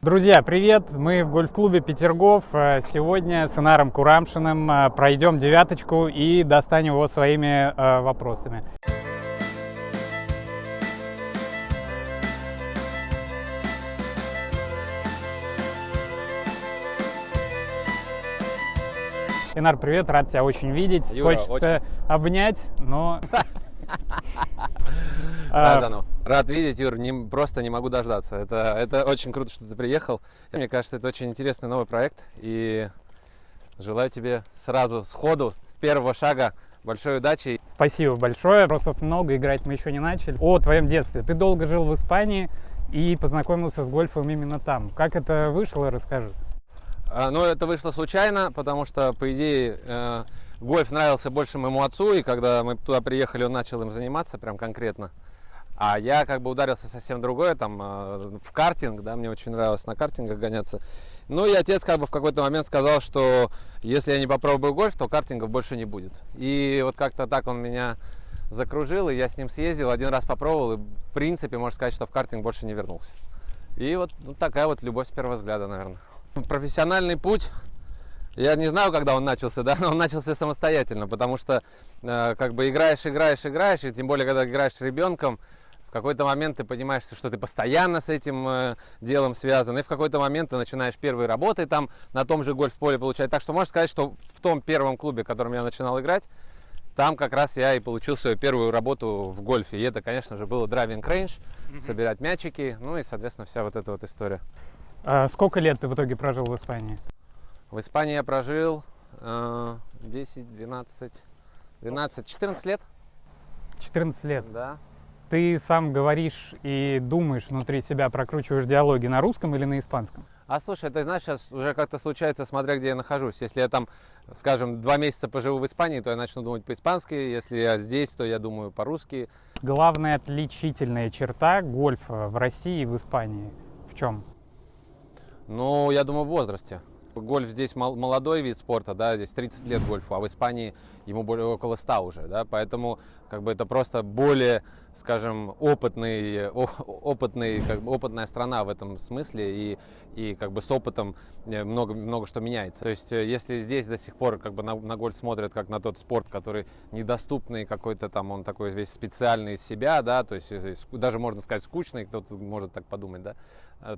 Друзья, привет! Мы в гольф-клубе Петергоф. Сегодня с Инаром Курамшиным пройдем девяточку и достанем его своими вопросами. Инар, привет! Рад тебя очень видеть. Юра, хочется обнять, но... Рад видеть, Юр, просто не могу дождаться. Это очень круто, что ты приехал. Мне кажется, это очень интересный новый проект. И желаю тебе сразу, сходу, с первого шага большой удачи. Спасибо большое. Вопросов много, играть мы еще не начали. О твоем детстве. Ты долго жил в Испании и познакомился с гольфом именно там. Как это вышло, расскажи. Ну, это вышло случайно, потому что, по идее, гольф нравился больше моему отцу. И когда мы туда приехали, он начал им заниматься прям конкретно. А я как бы ударился совсем другое, там, в картинг, да, мне очень нравилось на картингах гоняться. Ну и отец как бы в какой-то момент сказал, что если я не попробую гольф, то картингов больше не будет. И вот как-то так он меня закружил, и я с ним съездил, один раз попробовал, и в принципе, можно сказать, что в картинг больше не вернулся. И вот такая вот любовь с первого взгляда, наверное. Профессиональный путь, я не знаю, когда он начался, да, но он начался самостоятельно, потому что как бы играешь, и тем более, когда играешь с ребенком, в какой-то момент ты понимаешь, что ты постоянно с этим делом связан, и в какой-то момент ты начинаешь первые работы там на том же гольф-поле получать. Так что можно сказать, что в том первом клубе, в котором я начинал играть, там как раз я и получил свою первую работу в гольфе. И это, конечно же, было драйвинг рейндж, собирать мячики, ну и, соответственно, вся вот эта вот история. Сколько лет ты в итоге прожил в Испании? В Испании я прожил 10, 12, 14 лет. 14 лет. Да. Ты сам говоришь и думаешь внутри себя, прокручиваешь диалоги на русском или на испанском? А слушай, ты знаешь, сейчас уже как-то случается, смотря где я нахожусь. Если я там, скажем, 2 месяца поживу в Испании, то я начну думать по-испански. Если я здесь, то я думаю по-русски. Главная отличительная черта гольфа в России и в Испании в чем? Ну, я думаю, в возрасте. Гольф здесь молодой вид спорта, да, здесь 30 лет гольфу, а в Испании ему более около 100 уже, да, поэтому как бы это просто более, скажем, опытная страна в этом смысле, и как бы с опытом много что меняется. То есть если здесь до сих пор как бы на гольф смотрят как на тот спорт, который недоступный какой-то там, он такой весь специальный из себя, да, то есть даже можно сказать скучный, кто-то может так подумать, да,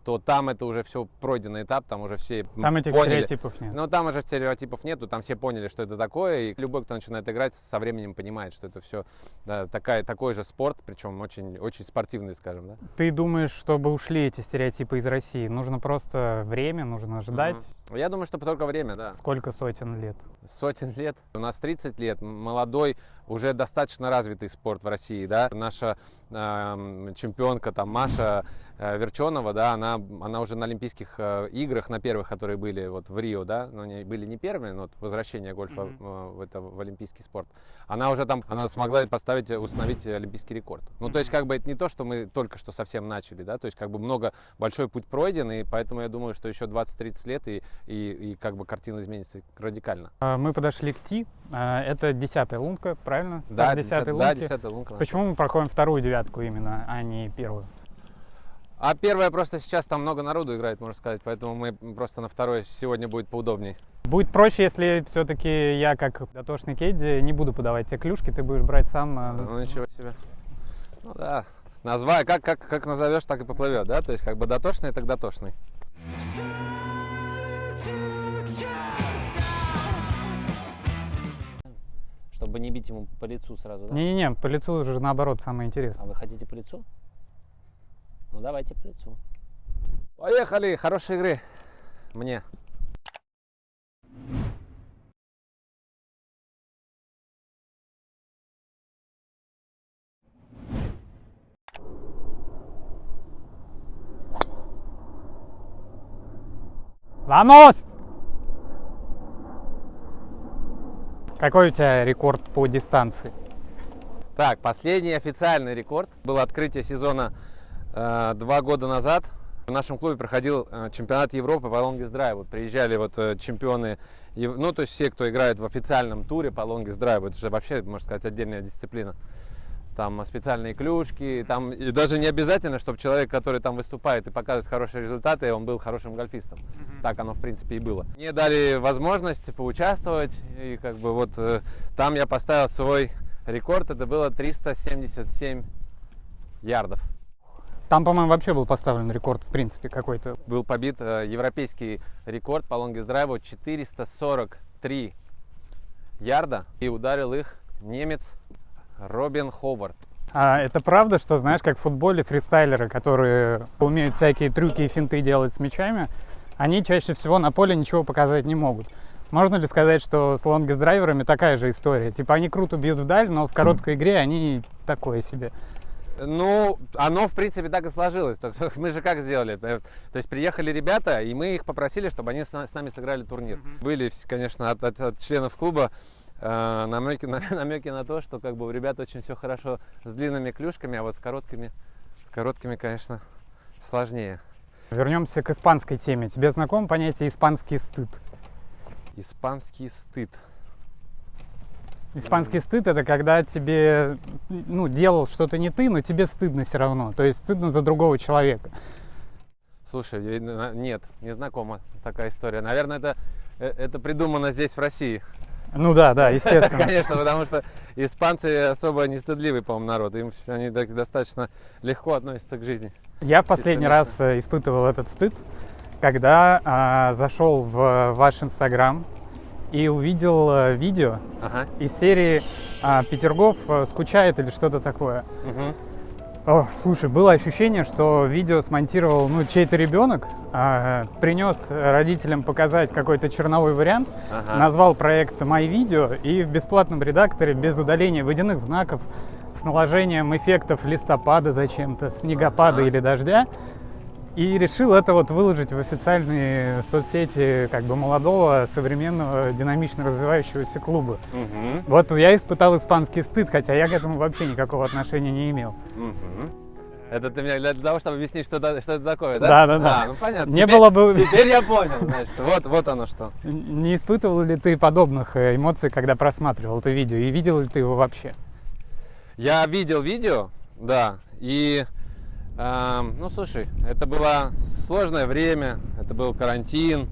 то там это уже все пройденный этап, там уже все там этих поняли. Стереотипов нет. Ну, там уже стереотипов нету, там все поняли, что это такое, и любой, кто начинает играть, со временем понимает, что это все, да, такой же спорт, причем очень, очень спортивный, скажем, да. Ты думаешь, чтобы ушли эти стереотипы из России, нужно просто время, нужно ждать? Я думаю, что только время, да. Сколько сотен лет? Сотен лет. У нас 30 лет, молодой, уже достаточно развитый спорт в России, да. Наша чемпионка, там, Маша Верченова, да, она уже на Олимпийских играх, на первых, которые были вот в Рио, да, но они были не первыми, но вот возвращение гольфа в олимпийский спорт. Она уже там, она смогла установить олимпийский рекорд. Ну, то есть, как бы, это не то, что мы только что совсем начали, да, то есть, как бы, большой путь пройден, и поэтому я думаю, что еще 20-30 лет, и как бы картина изменится радикально. Мы подошли к Ти, это 10-я лунка, правильно? Да, 10-й лунки. Да, 10-я лунка. Почему мы проходим вторую девятку именно, а не первую? А первая просто сейчас там много народу играет, можно сказать, поэтому мы просто на второй сегодня будет поудобней. Будет проще, если все-таки я, как дотошный кедди, не буду подавать тебе клюшки, ты будешь брать сам. Ну ничего себе. Ну да. Как назовешь, так и поплывет, да? То есть как бы дотошный, так дотошный. Чтобы не бить ему по лицу сразу, да? Не-не-не, по лицу уже наоборот самое интересное. А вы хотите по лицу? Ну давайте по лицу. Поехали! Хорошей игры мне. Вамос! Какой у тебя рекорд по дистанции? Так, последний официальный рекорд было открытие сезона 2 года назад В нашем клубе проходил чемпионат Европы по Longest Drive. Вот приезжали вот чемпионы, ну то есть все, кто играет в официальном туре по Longest Drive. Это же вообще, можно сказать, отдельная дисциплина. Там специальные клюшки, там и даже не обязательно, чтобы человек, который там выступает и показывает хорошие результаты, он был хорошим гольфистом. Так оно в принципе и было. Мне дали возможность поучаствовать, и как бы вот там я поставил свой рекорд, это было 377 ярдов. Там, по-моему, вообще был поставлен рекорд, в принципе, какой-то. Был побит европейский рекорд по Longest Drive 443 ярда, и ударил их немец Робин Ховард. А это правда, что, знаешь, как в футболе фристайлеры, которые умеют всякие трюки и финты делать с мячами, они чаще всего на поле ничего показать не могут? Можно ли сказать, что с лонгест-драйверами такая же история? Типа они круто бьют вдаль, но в короткой игре они такое себе. Ну, оно, в принципе, так и сложилось. Мы же как сделали? То есть приехали ребята, и мы их попросили, чтобы они с нами сыграли турнир. Были, конечно, от членов клуба намеки на то, что как бы у ребят очень все хорошо с длинными клюшками, а вот с короткими, конечно, сложнее. Вернемся к испанской теме. Тебе знакомо понятие «испанский стыд»? Испанский стыд. Испанский стыд — это когда тебе, делал что-то не ты, но тебе стыдно все равно. То есть стыдно за другого человека. Слушай, нет, не знакома такая история. Наверное, это придумано здесь, в России. Ну да, естественно. Конечно, потому что испанцы особо не стыдливый, по-моему, народ. Они достаточно легко относятся к жизни. Я в последний раз испытывал этот стыд, когда зашел в ваш Инстаграм и увидел видео из серии «Петергоф скучает» или что-то такое. Слушай, было ощущение, что видео смонтировал чей-то ребенок, принес родителям показать какой-то черновой вариант, назвал проект «Мои видео» и в бесплатном редакторе, без удаления водяных знаков, с наложением эффектов листопада зачем-то, снегопада или дождя, и решил это вот выложить в официальные соцсети как бы молодого, современного, динамично развивающегося клуба. Вот я испытал испанский стыд, хотя я к этому вообще никакого отношения не имел. Это ты мне для того, чтобы объяснить, что это такое, да? Да. Ну понятно. Теперь я понял, значит, вот оно что. Не испытывал ли ты подобных эмоций, когда просматривал это видео, и видел ли ты его вообще? Я видел видео, да, и... слушай, это было сложное время, это был карантин,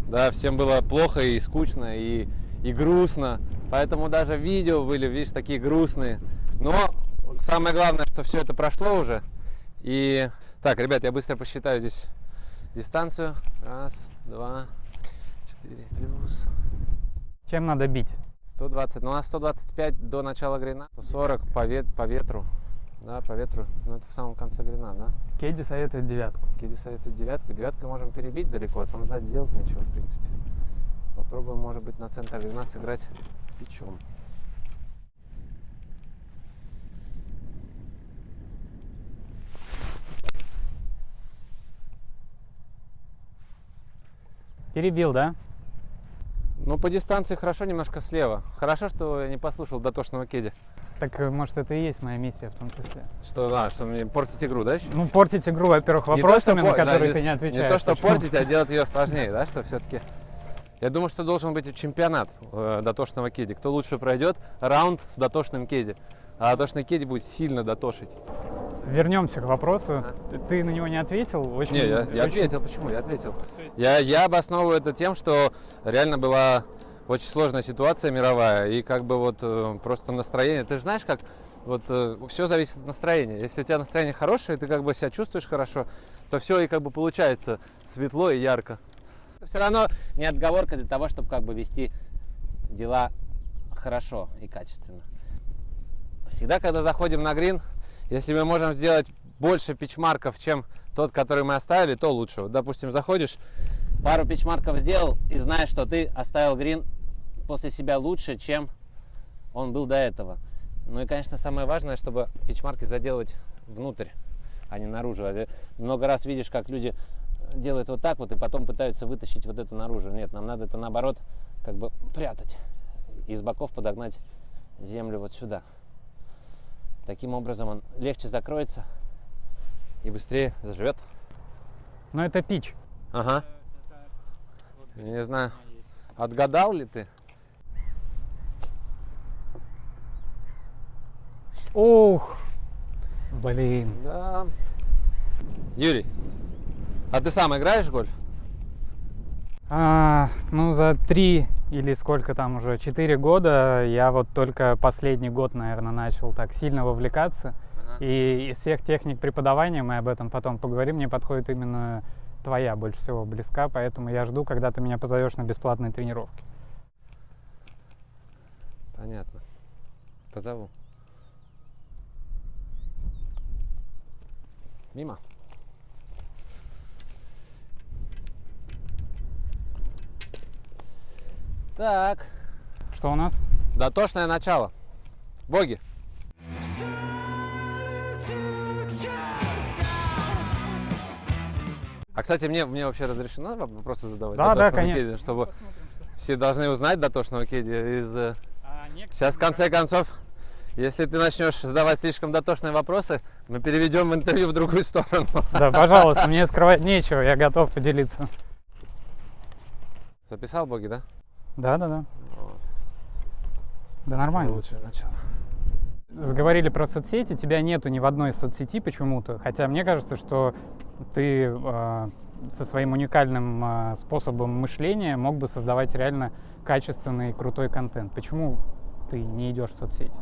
да, всем было плохо и скучно, и грустно, поэтому даже видео были, видишь, такие грустные. Но самое главное, что все это прошло уже. И так, ребят, я быстро посчитаю здесь дистанцию. 1, 2, 4 плюс. Чем надо бить? 120, у нас 125 до начала грина, 140 по ветру. Да, по ветру, это в самом конце грина, да? Кеди советует девятку. Кеди советует девятку. Девятку можем перебить далеко, там сзади делать нечего, в принципе. Попробуем, может быть, на центр грина сыграть пичом. Перебил, да? Ну, по дистанции хорошо, немножко слева. Хорошо, что я не послушал дотошного Кеди. Так, может, это и есть моя миссия в том числе. Что мне портить игру, да? Еще? Ну, портить игру, во-первых, вопросами, на которые ты не отвечаешь. Не то, что портить, а делать ее сложнее, да, что все-таки. Я думаю, что должен быть чемпионат дотошного Кеди. Кто лучше пройдет раунд с дотошным Кеди. А дотошный Кеди будет сильно дотошить. Вернемся к вопросу. Ты на него не ответил? Я ответил. Почему? Я ответил. Я обосновываю это тем, что реально была очень сложная ситуация мировая, и как бы вот просто настроение. Ты же знаешь, как вот все зависит от настроения. Если у тебя настроение хорошее, ты как бы себя чувствуешь хорошо, то все и как бы получается светло и ярко. Это все равно не отговорка для того, чтобы как бы вести дела хорошо и качественно. Всегда, когда заходим на грин, если мы можем сделать больше пичмарков, чем тот, который мы оставили, то лучше. Вот, допустим, заходишь, пару пичмарков сделал и знаешь, что ты оставил грин после себя лучше, чем он был до этого. Ну и, конечно, самое важное, чтобы пичмарки заделывать внутрь, а не наружу. Много раз видишь, как люди делают вот так вот и потом пытаются вытащить вот это наружу. Нет, нам надо это наоборот как бы прятать и с боков подогнать землю вот сюда. Таким образом он легче закроется и быстрее заживет. Но это пич. Ага. Я не знаю, отгадал ли ты? Ух, блин. Да. Юрий, а ты сам играешь в гольф? Ну, за 3 или сколько там уже, 4 года я вот только последний год, наверное, начал так сильно вовлекаться. И из всех техник преподавания, мы об этом потом поговорим, мне подходит именно твоя больше всего близка, поэтому я жду, когда ты меня позовешь на бесплатные тренировки. Понятно. Позову. Мимо. Так. Что у нас? Дотошное начало. Боги. А, кстати, мне вообще разрешено вопросы задавать? Да, конечно. Кеди, чтобы все должны узнать дотошного Кеди из... Сейчас, в конце концов, если ты начнешь задавать слишком дотошные вопросы, мы переведем интервью в другую сторону. Да, пожалуйста, мне скрывать нечего, я готов поделиться. Записал, Боги, да? Да. Вот. Да нормально. Лучшее начало. Заговорили про соцсети, тебя нету ни в одной соцсети почему-то, хотя мне кажется, что ты со своим уникальным способом мышления мог бы создавать реально качественный, крутой контент. Почему ты не идешь в соцсети?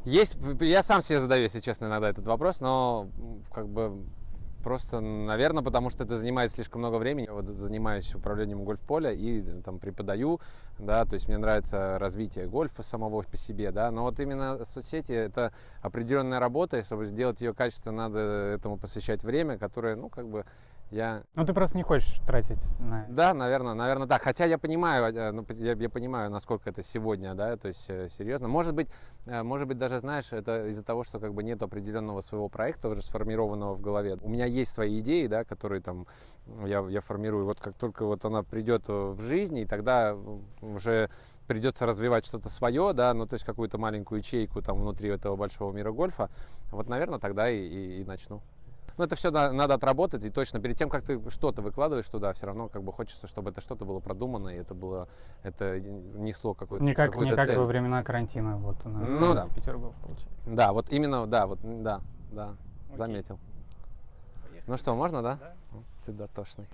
Я сам себе задаю, если честно, иногда этот вопрос, но как бы просто, наверное, потому что это занимает слишком много времени. Я вот занимаюсь управлением гольф-поля и там преподаю, да, то есть мне нравится развитие гольфа самого по себе, да, но вот именно соцсети — это определенная работа, и чтобы сделать ее качественно, надо этому посвящать время, которое, ну, как бы я... Ну, ты просто не хочешь тратить на... Да, наверное, так. Хотя я понимаю, я понимаю, насколько это сегодня, да, то есть серьезно. Может быть, даже, знаешь, это из-за того, что как бы нет определенного своего проекта уже сформированного в голове. У меня есть свои идеи, да, которые там я формирую. Вот как только вот она придет в жизнь, и тогда уже придется развивать что-то свое, да, ну, то есть какую-то маленькую ячейку там внутри этого большого мира гольфа. Вот, наверное, тогда и начну. Ну, это все надо отработать, и точно перед тем, как ты что-то выкладываешь туда, все равно как бы хочется, чтобы это что-то было продумано, и это несло какую-то Не как цель. во времена карантина, вот у нас, ну, да. Петергоф получается. Да, вот именно, да, заметил. Поехали. Ну что, можно, да? Да. Ты дотошный.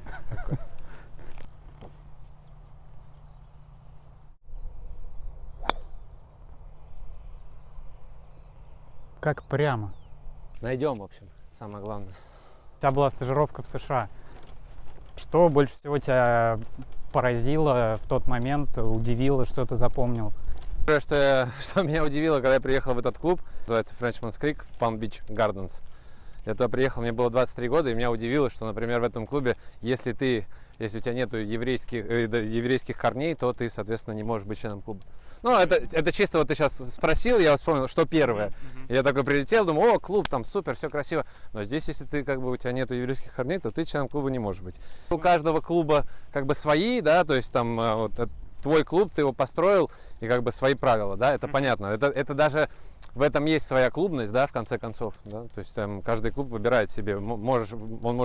Как прямо. Найдем, в общем, самое главное. У тебя была стажировка в США. Что больше всего тебя поразило в тот момент, удивило, что ты запомнил? Первое, что меня удивило, когда я приехал в этот клуб, называется Frenchman's Creek в Palm Beach Gardens. Я туда приехал, мне было 23 года, и меня удивило, что, например, в этом клубе, если у тебя нету еврейских корней, то ты, соответственно, не можешь быть членом клуба. Ну, это чисто вот ты сейчас спросил, я вспомнил, что первое. Я такой прилетел, думаю, клуб, там супер, все красиво. Но здесь, если ты как бы у тебя нету еврейских корней, то ты членом клуба не можешь быть. У каждого клуба как бы свои, да, то есть там вот твой клуб, ты его построил, и как бы свои правила, да, это понятно. Это даже в этом есть своя клубность, да, в конце концов, да, то есть там каждый клуб выбирает себе, он может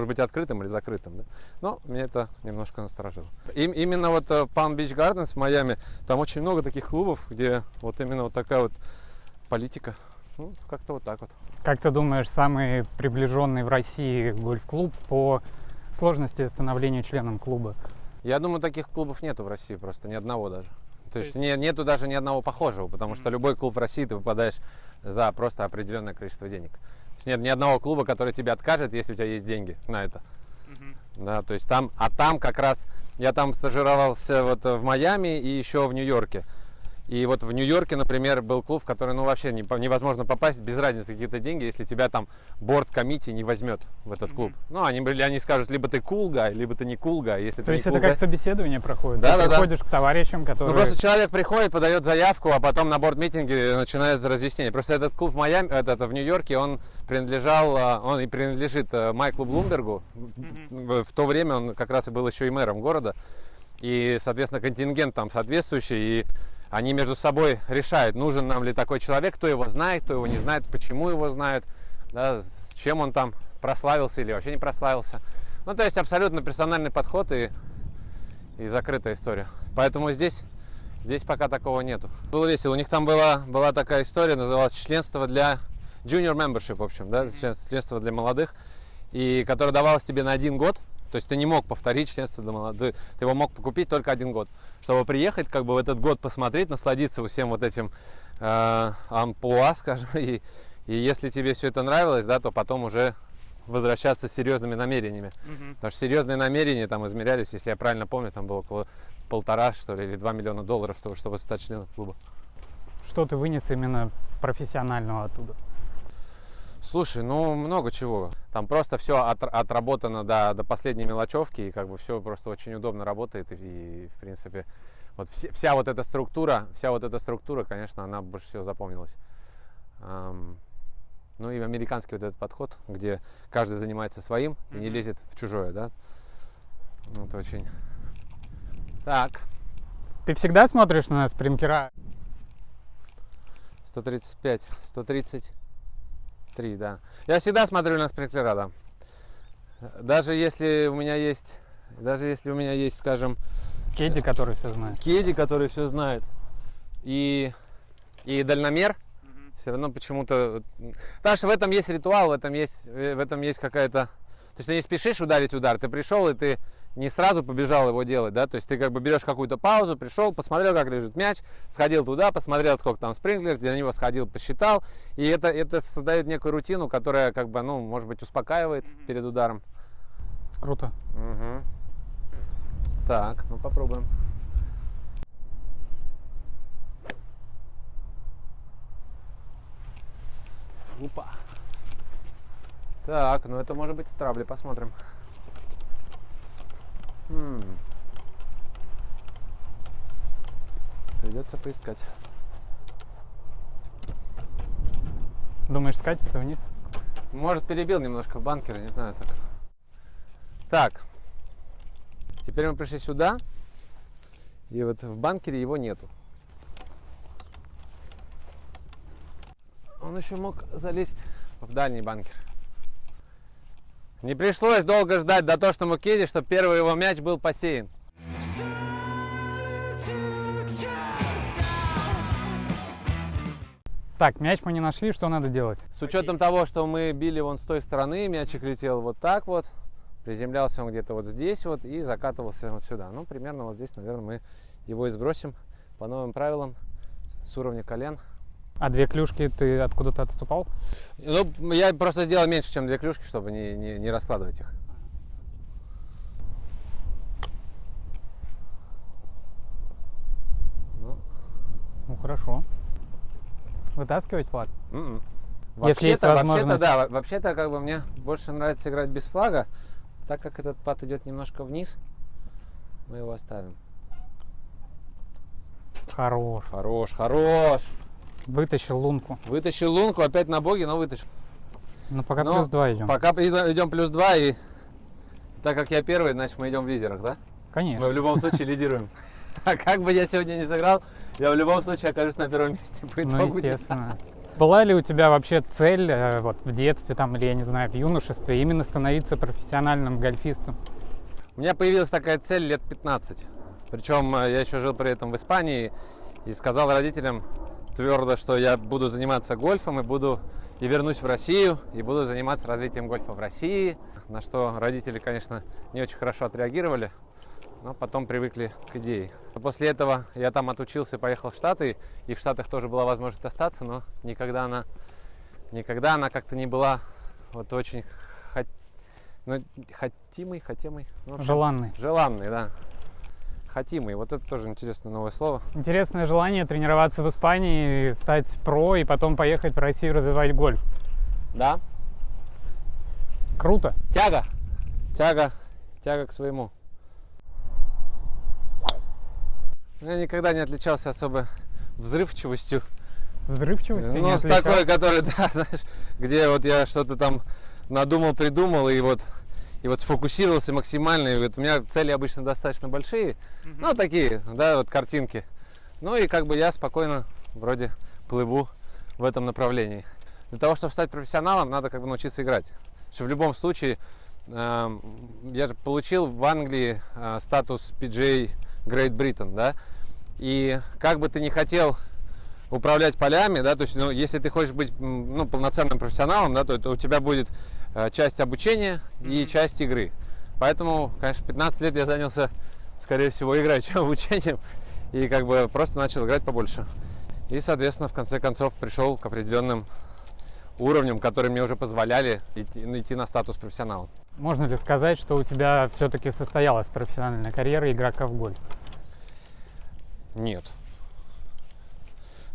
быть открытым или закрытым, да? Но меня это немножко насторожило. Именно вот Palm Beach Gardens в Майами, там очень много таких клубов, где вот именно вот такая вот политика, ну, как-то вот так вот. Как ты думаешь, самый приближенный в России гольф-клуб по сложности становления членом клуба? Я думаю, таких клубов нету в России, просто ни одного даже. То есть нету даже ни одного похожего, потому что любой клуб в России ты попадаешь за просто определенное количество денег. То есть нет ни одного клуба, который тебе откажет, если у тебя есть деньги на это. Да, то есть там как раз я там стажировался вот в Майами и еще в Нью-Йорке. И вот в Нью-Йорке, например, был клуб, в который, ну, вообще невозможно попасть, без разницы какие-то деньги, если тебя там борд-коммити не возьмет в этот клуб. Ну, они скажут, либо ты cool guy, либо ты не cool guy. Если То есть это как собеседование проходит? Да, ты приходишь к товарищам, которые... Ну, просто человек приходит, подает заявку, а потом на борд-митинге начинает разъяснение. Просто этот клуб в Майами, в Нью-Йорке, он и принадлежит Майклу Блумбергу. В то время он как раз и был еще и мэром города. И, соответственно, контингент там соответствующий, и они между собой решают, нужен нам ли такой человек, кто его знает, кто его не знает, почему его знают, да, чем он там прославился или вообще не прославился. Ну, то есть абсолютно персональный подход и закрытая история. Поэтому здесь пока такого нету. Было весело. У них там была такая история, называлась членство для junior membership, в общем, да, членство для молодых, и которое давалось тебе на 1 год. То есть ты не мог повторить членство для молодых, ты его мог купить только 1 год, чтобы приехать, как бы в этот год посмотреть, насладиться всем вот этим амплуа, скажем, и если тебе все это нравилось, да, то потом уже возвращаться с серьезными намерениями. Потому что серьезные намерения там измерялись, если я правильно помню, там было около 1,5, что ли, или 2 миллиона долларов, чтобы стать членом клуба. Что ты вынес именно профессионального оттуда? Слушай, ну много чего. Там просто все отработано до последней мелочевки, и как бы все просто очень удобно работает, и в принципе вот вся вот эта структура, конечно, она больше всего запомнилась. Ну и американский вот этот подход, где каждый занимается своим и не лезет в чужое, да. Это очень... Так. Ты всегда смотришь на спринкера? 135, 133, да. Я всегда смотрю на спринклера, да. Даже если у меня есть, скажем... Кеди, который все знает. Кеди, который все знает. И дальномер. Все равно почему-то... Потому что в этом есть ритуал, в этом есть какая-то... То есть ты не спешишь ударить удар, ты пришел, и ты не сразу побежал его делать, да? То есть ты как бы берешь какую-то паузу, пришел, посмотрел, как лежит мяч, сходил туда, посмотрел, сколько там спринклер, ты на него сходил, посчитал. И это создает некую рутину, которая как бы, ну, может быть, успокаивает перед ударом. Круто. Угу. Так, ну попробуем. Опа. Так, ну это может быть в трабле, посмотрим. Придется поискать. Думаешь, скатится вниз? Может, перебил немножко в банкере, не знаю так. Так. Теперь мы пришли сюда. И вот в банкере его нету. Он еще мог залезть в дальний банкер. Не пришлось долго ждать до того, что мы киди, чтобы первый его мяч был посеян. Так, мяч мы не нашли, что надо делать? С учетом того, что мы били вон с той стороны, мячик летел вот так вот, приземлялся он где-то вот здесь вот и закатывался вот сюда. Ну, примерно вот здесь, наверное, мы его и сбросим по новым правилам с уровня колен. А 2 клюшки ты откуда-то отступал? Ну, я просто сделал меньше, чем 2 клюшки, чтобы не раскладывать их. Ну, хорошо. Вытаскивать флаг? Если есть возможность. Вообще-то как бы мне больше нравится играть без флага, так как этот пад идет немножко вниз, мы его оставим. Хорош. Хорош. Вытащил лунку. Вытащил лунку, опять на боги, но вытащил. Ну, пока плюс 2 идем. Пока идем плюс 2, и так как я первый, значит мы идем в лидерах, да? Конечно. Мы в любом случае лидируем. А как бы я сегодня не сыграл, я в любом случае окажусь на первом месте. Ну, естественно. Была ли у тебя вообще цель вот, в детстве там, или, я не знаю, в юношестве именно становиться профессиональным гольфистом? У меня появилась такая цель лет 15. Причем я еще жил при этом в Испании и сказал родителям твердо, что я буду заниматься гольфом и вернусь в Россию и буду заниматься развитием гольфа в России. На что родители, конечно, не очень хорошо отреагировали, но потом привыкли к идее. После этого я там отучился, поехал в Штаты, и в Штатах тоже была возможность остаться, но никогда она как-то не была вот очень хотимой. Ну, Желанный. Желанный, да. Хотимый. Вот это тоже интересное новое слово. Интересное желание тренироваться в Испании, стать про и потом поехать в Россию развивать гольф. Да. Круто. Тяга к своему. Я никогда не отличался особо взрывчивостью. Взрывчивостью? Ну, с такой, который, да, знаешь, где вот я что-то там надумал, придумал, и вот сфокусировался максимально. И вот у меня цели обычно достаточно большие, ну, такие, да, вот картинки. Ну, и как бы я спокойно вроде плыву в этом направлении. Для того, чтобы стать профессионалом, надо как бы научиться играть. Потому что в любом случае я же получил в Англии статус PGA Great Britain, да, и как бы ты ни хотел управлять полями, да, то есть, ну, если ты хочешь быть, ну, полноценным профессионалом, да, то у тебя будет часть обучения и часть игры. Поэтому, конечно, 15 лет я занялся, скорее всего, игрой, чем обучением, и как бы просто начал играть побольше. И, соответственно, в конце концов пришел к определенным уровням, которые мне уже позволяли идти на статус профессионала. Можно ли сказать, что у тебя все-таки состоялась профессиональная карьера игрока в гольф? Нет.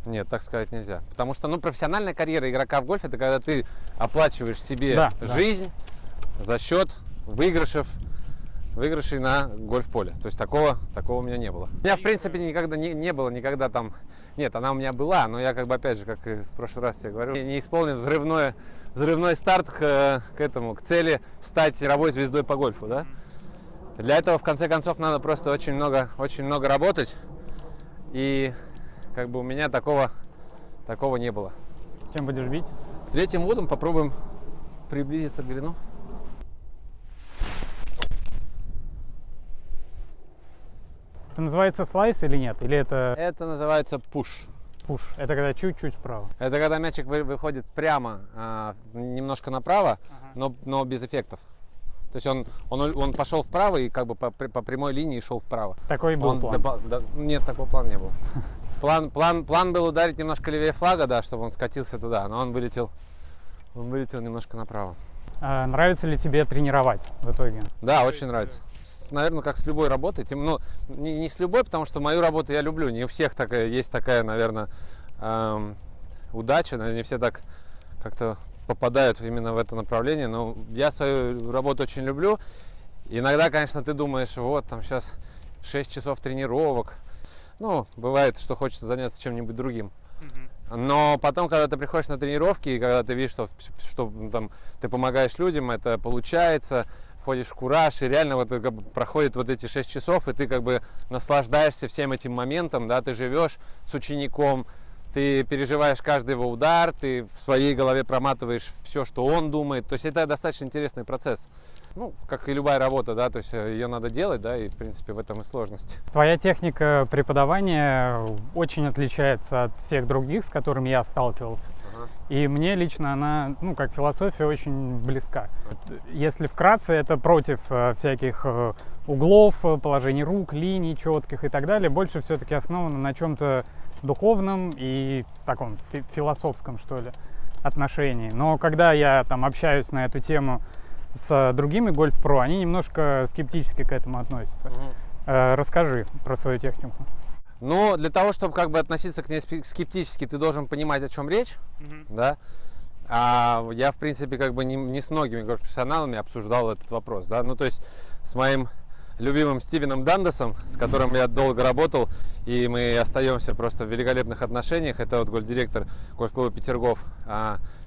Нет, так сказать нельзя. Потому что, ну, профессиональная карьера игрока в гольф — это когда ты оплачиваешь себе жизнь за счет выигрышей на гольф-поле. То есть такого у меня не было. У меня, в принципе, никогда не было никогда там... Нет, она у меня была, но я, как бы, опять же, как и в прошлый раз тебе говорю, не исполнил взрывной старт к цели стать мировой звездой по гольфу, да? Для этого, в конце концов, надо просто очень много работать. И как бы у меня такого не было. Чем будешь бить? Третьим водом попробуем приблизиться к грину. Это называется слайс или нет? Или это... Это называется пуш. Пуш. Это когда чуть-чуть вправо. Это когда мячик выходит прямо, немножко направо, но без эффектов. То есть он пошел вправо и как бы по прямой линии шел вправо. Такой был план? Нет, такого плана не было. План был ударить немножко левее флага, да, чтобы он скатился туда, но он вылетел немножко направо. Нравится ли тебе тренировать в итоге? Да, очень нравится. Наверное, как с любой работой. Ну, не с любой, потому что мою работу я люблю. Не у всех есть такая, наверное, удача. Не все так как-то попадают именно в это направление. Но я свою работу очень люблю. Иногда, конечно, ты думаешь, вот, там сейчас 6 часов тренировок. Ну, бывает, что хочется заняться чем-нибудь другим. Но потом, когда ты приходишь на тренировки, и когда ты видишь, что там, ты помогаешь людям, это получается, входишь в кураж, и реально вот, как бы, проходит вот эти 6 часов, и ты как бы наслаждаешься всем этим моментом, да, ты живешь с учеником, ты переживаешь каждый его удар, ты в своей голове проматываешь все, что он думает, то есть это достаточно интересный процесс. Ну, как и любая работа, да, то есть ее надо делать, да, и, в принципе, в этом и сложность. Твоя техника преподавания очень отличается от всех других, с которыми я сталкивался. И мне лично она, ну, как философия, очень близка. Если вкратце, это против всяких углов, положений рук, линий четких и так далее. Больше все-таки основано на чем-то духовном и таком философском, что ли, отношении. Но когда я там общаюсь на эту тему с другими гольф-про, они немножко скептически к этому относятся. Расскажи про свою технику. Ну, для того, чтобы как бы относиться к ней скептически, ты должен понимать, о чем речь, да. А я, в принципе, как бы не с многими профессионалами обсуждал этот вопрос, да. Ну, то есть с моим любимым Стивеном Дандесом, с которым я долго работал, и мы остаемся просто в великолепных отношениях. Это вот гольф-директор гольф-клуба Петергоф.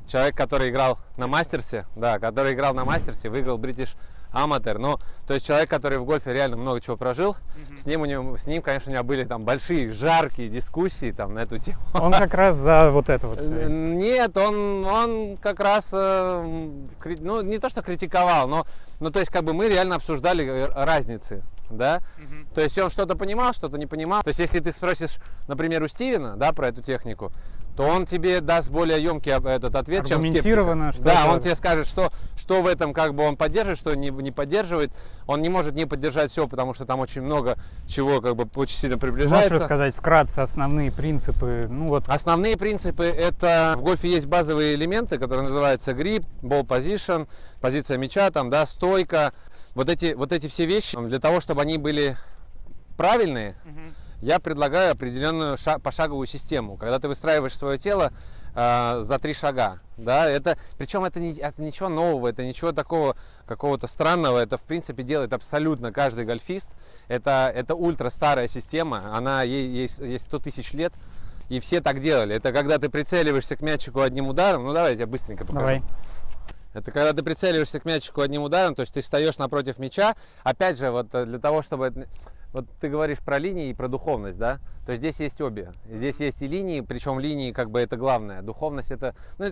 Человек, который играл на мастерсе, выиграл British Amateur. Ну, то есть человек, который в гольфе реально много чего прожил. С ним, конечно, у меня были там большие, жаркие дискуссии там на эту тему. Он как раз за вот это вот все. Нет, он как раз, ну, не то что критиковал, но то есть как бы мы реально обсуждали разницы, да. То есть он что-то понимал, что-то не понимал. То есть если ты спросишь, например, у Стивена, да, про эту технику, то он тебе даст более емкий этот ответ, чем скептик. Да, он тебе скажет, что в этом как бы он поддерживает, что не поддерживает. Он не может не поддержать все, потому что там очень много чего как бы очень сильно приближается. Можешь рассказать вкратце основные принципы? Ну, вот. Основные принципы — это в гольфе есть базовые элементы, которые называются грип, ball position, позиция мяча, там, да, стойка. Вот эти все вещи, для того, чтобы они были правильные, я предлагаю определенную пошаговую систему, когда ты выстраиваешь свое тело за 3 шага. Да? Причем это ничего нового, это ничего такого какого-то странного. Это, в принципе, делает абсолютно каждый гольфист. Это ультра старая система, она ей 100 тысяч лет, и все так делали. Это когда ты прицеливаешься к мячику одним ударом. Ну, давай я тебе быстренько покажу. Давай. Это когда ты прицеливаешься к мячику одним ударом, то есть ты встаешь напротив мяча. Опять же, вот для того, чтобы... Вот ты говоришь про линии и про духовность, да? То есть здесь есть обе. Здесь есть и линии, причем линии как бы это главное. Духовность это... Ну,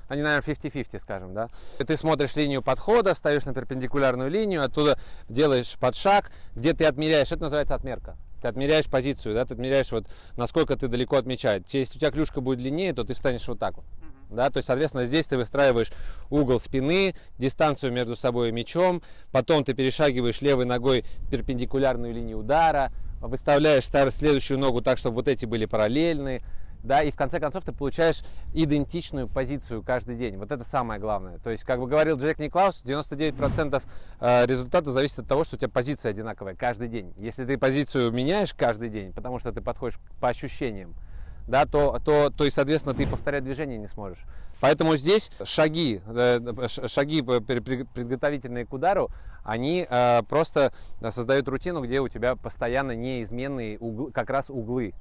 они, наверное, 50-50, скажем, да. И ты смотришь линию подхода, встаешь на перпендикулярную линию, оттуда делаешь подшаг, где ты отмеряешь, это называется отмерка. Ты отмеряешь позицию, да, ты отмеряешь, вот, насколько ты далеко отмечаешь. Если у тебя клюшка будет длиннее, то ты встанешь вот так вот. Да, то есть, соответственно, здесь ты выстраиваешь угол спины, дистанцию между собой и мячом, потом ты перешагиваешь левой ногой перпендикулярную линию удара, выставляешь следующую ногу так, чтобы вот эти были параллельны, да, и в конце концов ты получаешь идентичную позицию каждый день. Вот это самое главное. То есть, как бы говорил Джек Никлаус, 99% результата зависит от того, что у тебя позиция одинаковая каждый день. Если ты позицию меняешь каждый день, потому что ты подходишь по ощущениям, да, то и, соответственно, ты повторять движение не сможешь. Поэтому здесь шаги подготовительные к удару, они просто создают рутину, где у тебя постоянно неизменные углы, как раз углы.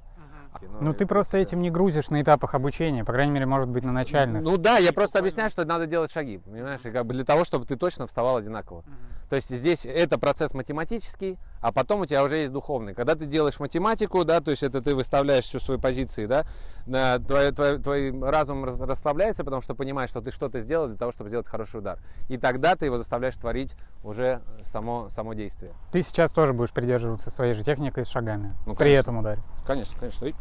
Ну, ты просто этим не грузишь на этапах обучения, по крайней мере, может быть, на начальных. Ну да, я просто объясняю, что надо делать шаги, понимаешь, и как бы для того, чтобы ты точно вставал одинаково. То есть здесь это процесс математический, а потом у тебя уже есть духовный. Когда ты делаешь математику, да, то есть это ты выставляешь всю свои позиции, да, твой разум расслабляется, потому что понимаешь, что ты что-то сделал для того, чтобы сделать хороший удар. И тогда ты его заставляешь творить уже само действие. Ты сейчас тоже будешь придерживаться своей же техникой с шагами, ну, при этом ударе. Конечно, конечно.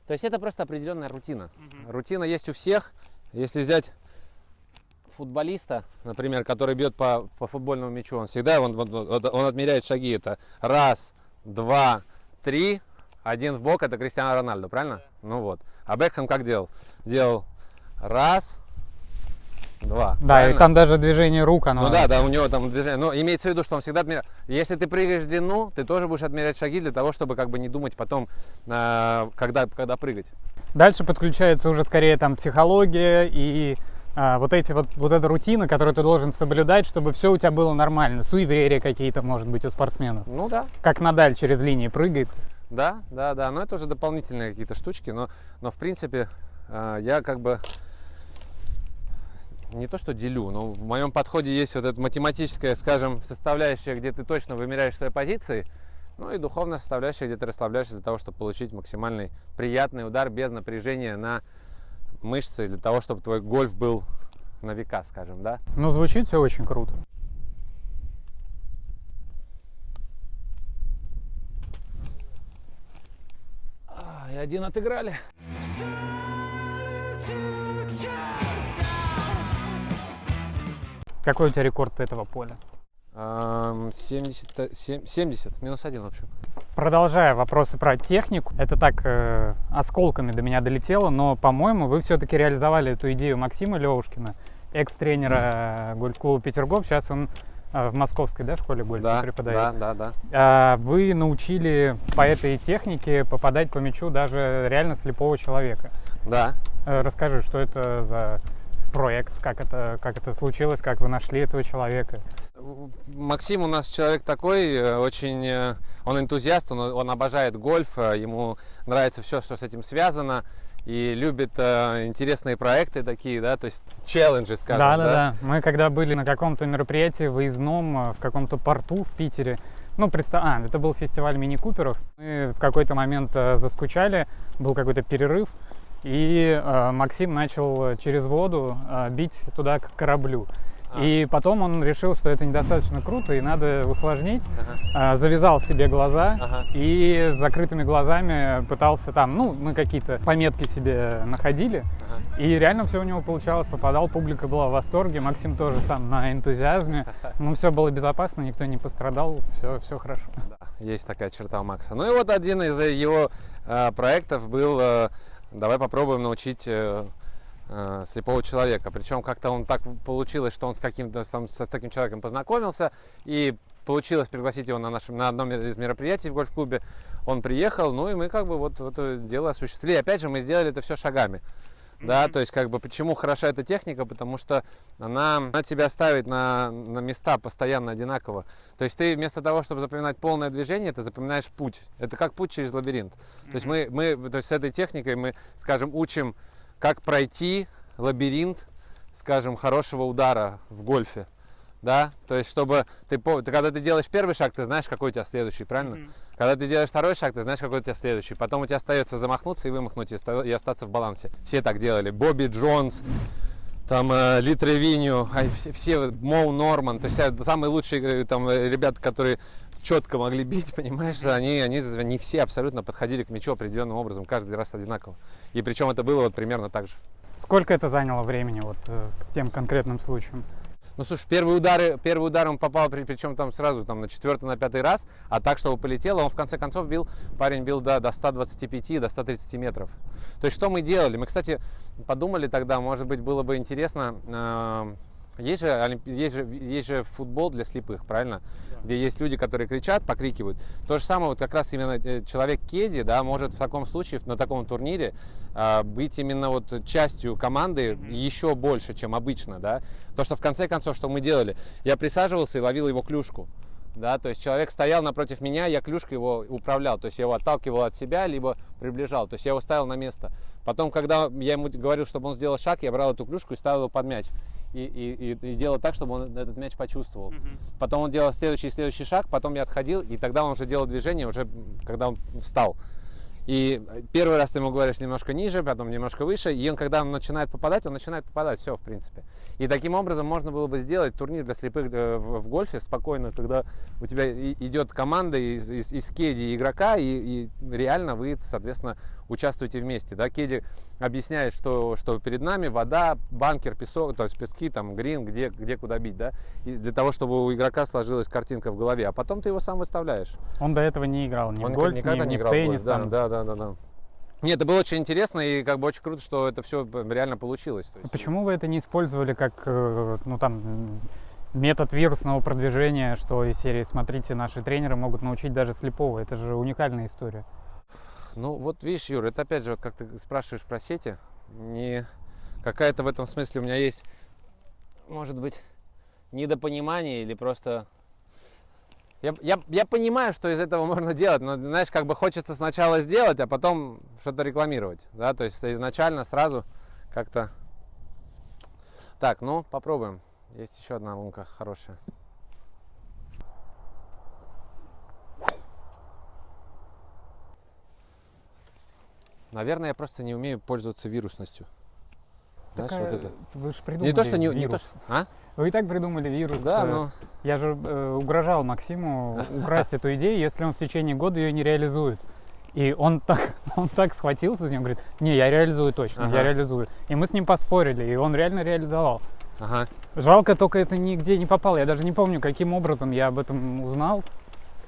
То есть это просто определенная рутина. Рутина есть у всех. Если взять футболиста, например, который бьет по футбольному мячу, он всегда он отмеряет шаги. Это 1, 2, 3, 1 в бок, это Криштиану Рональдо, правильно? Ну вот. А Бекхэм как делал? Делал 1, 2. Да, правильно? И там даже движение рук, оно... Ну да, у него там движение. Но имеется в виду, что он всегда отмеряет. Если ты прыгаешь в длину, ты тоже будешь отмерять шаги для того, чтобы как бы не думать потом, когда прыгать. Дальше подключается уже скорее там психология и вот эта рутина, которую ты должен соблюдать, чтобы все у тебя было нормально. Суеверия какие-то, может быть, у спортсменов. Ну да. Как Надаль через линии прыгает. Да. Но это уже дополнительные какие-то штучки. Но в принципе, я как бы не то что делю, но в моем подходе есть вот эта математическая, скажем, составляющая, где ты точно вымеряешь свои позиции, ну и духовная составляющая, где ты расслабляешься для того, чтобы получить максимальный приятный удар без напряжения на мышцы, для того, чтобы твой гольф был на века, скажем, да? Ну, звучит все очень круто. И один отыграли. Какой у тебя рекорд этого поля? 70, минус 1, в общем. Продолжая вопросы про технику, это так осколками до меня долетело, но, по-моему, вы все-таки реализовали эту идею Максима Левушкина, экс-тренера гольф-клуба Петергоф. Сейчас он в московской, да, школе гольфа преподает. Да. Вы научили по этой технике попадать по мячу даже реально слепого человека. Да. Расскажи, что это за проект, как это случилось, как вы нашли этого человека? Максим у нас человек такой, очень, он энтузиаст, он обожает гольф, ему нравится все, что с этим связано, и любит интересные проекты такие, да, то есть челленджи, скажем. Да. Мы когда были на каком-то мероприятии выездном в каком-то порту в Питере, это был фестиваль мини-куперов, мы в какой-то момент заскучали, был какой-то перерыв, и Максим начал через воду бить туда к кораблю. И потом он решил, что это недостаточно круто и надо усложнить. Завязал себе глаза и с закрытыми глазами пытался там, мы какие-то пометки себе находили. И реально все у него получалось, попадал, публика была в восторге. Максим тоже сам на энтузиазме. Все было безопасно, никто не пострадал, все хорошо. Да, есть такая черта у Макса. Ну и вот один из его проектов был, давай попробуем научить слепого человека. Причем как-то он так получилось, что он с таким человеком познакомился, и получилось пригласить его на одном из мероприятий в гольф-клубе. Он приехал, и мы как бы вот это дело осуществили. Опять же, мы сделали это все шагами. Да, то есть как бы почему хороша эта техника, потому что она тебя ставит на места постоянно одинаково. То есть ты вместо того, чтобы запоминать полное движение, ты запоминаешь путь. Это как путь через лабиринт. То есть мы с этой техникой мы, скажем, учим, как пройти лабиринт скажем, хорошего удара в гольфе. Да, то есть, чтобы когда ты делаешь первый шаг, ты знаешь, какой у тебя следующий, правильно? Когда ты делаешь второй шаг, ты знаешь, какой у тебя следующий. Потом у тебя остается замахнуться и вымахнуть, и остаться в балансе. Все так делали. Бобби Джонс, там, Ли Тревиньо, все Моу Норман, то есть самые лучшие там ребята, которые четко могли бить, понимаешь, они все абсолютно подходили к мячу определенным образом, каждый раз одинаково. И причем это было вот примерно так же. Сколько это заняло времени вот с тем конкретным случаем? Ну, слушай, первый удар он попал, причем там сразу там, на 4-й, на 5-й раз, а так, чтобы полетело, он в конце концов парень бил до 125, до 130 метров. То есть, что мы делали? Мы, кстати, подумали тогда, может быть, было бы интересно, есть же футбол для слепых, правильно? Да. Где есть люди, которые кричат, покрикивают. То же самое, вот как раз именно человек Кеди, да, может в таком случае, на таком турнире, быть именно вот частью команды еще больше, чем обычно, да. То, что в конце концов, что мы делали, я присаживался и ловил его клюшку. Да, то есть человек стоял напротив меня, я клюшкой его управлял, то есть я его отталкивал от себя, либо приближал, то есть я его ставил на место. Потом, когда я ему говорил, чтобы он сделал шаг, я брал эту клюшку и ставил его под мяч. И делал так, чтобы он этот мяч почувствовал. Потом он делал следующий шаг, потом я отходил, и тогда он уже делал движение, уже когда он встал. И первый раз ты ему говоришь немножко ниже, потом немножко выше, и он, когда он начинает попадать, все, в принципе. И таким образом можно было бы сделать турнир для слепых в гольфе спокойно, когда у тебя идет команда из Кеди и игрока, и реально вы, соответственно, участвуете вместе. Да? Кеди объясняет, что перед нами вода, банкер, песок, то есть пески, там, грин, где куда бить, да? И для того, чтобы у игрока сложилась картинка в голове, а потом ты его сам выставляешь. Он до этого не играл ни в гольф, ни в теннис. Да. Нет, это было очень интересно и как бы очень круто, что это все реально получилось. То есть, почему вы это не использовали как, метод вирусного продвижения, что из серии «Смотрите, наши тренеры могут научить даже слепого»? Это же уникальная история. Ну вот видишь, Юр, это опять же, вот как ты спрашиваешь про сети, не какая-то в этом смысле у меня есть, может быть, недопонимание или просто... Я понимаю, что из этого можно делать, но, знаешь, как бы хочется сначала сделать, а потом что-то рекламировать, да, то есть изначально сразу как-то... Так, ну, попробуем. Есть еще одна лунка хорошая. Наверное, я просто не умею пользоваться вирусностью. Знаешь, вот это. Вы же придумали вирус. Вы и так придумали вирус. Да, но... Я же угрожал Максиму украсть эту идею, если он в течение года ее не реализует. И он так схватился за нее, говорит, не, я реализую точно, я реализую. И мы с ним поспорили, и он реально реализовал. Жалко, только это нигде не попало. Я даже не помню, каким образом я об этом узнал.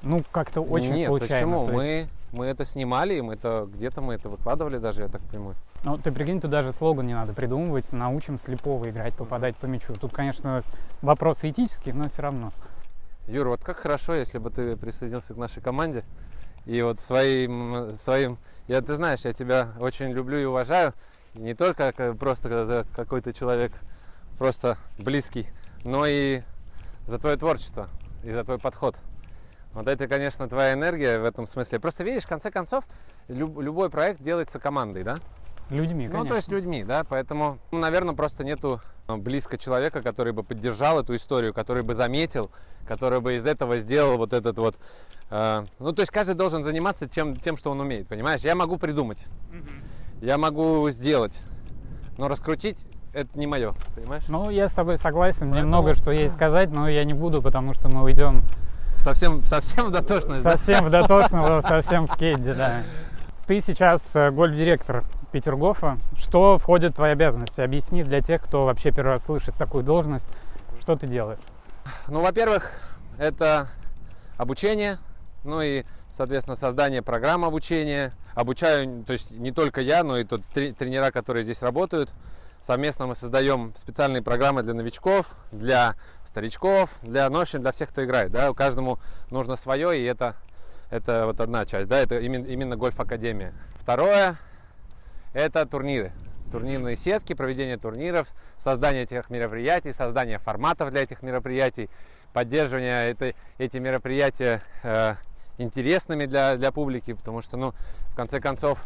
Ну, как-то очень случайно. Почему? Мы это снимали, и где-то мы это выкладывали даже, я так понимаю. Ну, ты прикинь, тут даже слоган не надо придумывать, научим слепого играть, попадать по мячу. Тут, конечно, вопросы этические, но все равно. Юр, вот как хорошо, если бы ты присоединился к нашей команде. И вот своим, ты знаешь, я тебя очень люблю и уважаю. Не только просто какой-то человек, просто близкий, но и за твое творчество и за твой подход. Вот это, конечно, твоя энергия в этом смысле. Просто видишь, в конце концов, любой проект делается командой, да? Людьми, конечно. Ну, то есть людьми, да, поэтому, наверное, просто нету близко человека, который бы поддержал эту историю, который бы заметил, который бы из этого сделал вот этот вот... ну, то есть каждый должен заниматься тем, что он умеет, понимаешь? Я могу придумать, я могу сделать, но раскрутить это не мое, понимаешь? Ну, я с тобой согласен, мне много что есть сказать, но я не буду, потому что мы уйдем... Совсем в дотошность, совсем в дотошного, совсем в Кеди, да. Ты сейчас гольф-директор Петергофа. Что входит в твои обязанности? Объясни для тех, кто вообще первый раз слышит такую должность, что ты делаешь? Ну, во-первых, это обучение, ну и, соответственно, создание программ обучения. Обучаю, то есть не только я, но и тренера, которые здесь работают. Совместно мы создаем специальные программы для новичков, для старичков, в общем, для всех, кто играет. Да? Каждому нужно свое, и это вот одна часть, да, это именно гольф-академия. Второе – это турниры. Турнирные сетки, проведение турниров, создание этих мероприятий, создание форматов для этих мероприятий, поддерживание эти мероприятия интересными для публики, потому что, ну, в конце концов,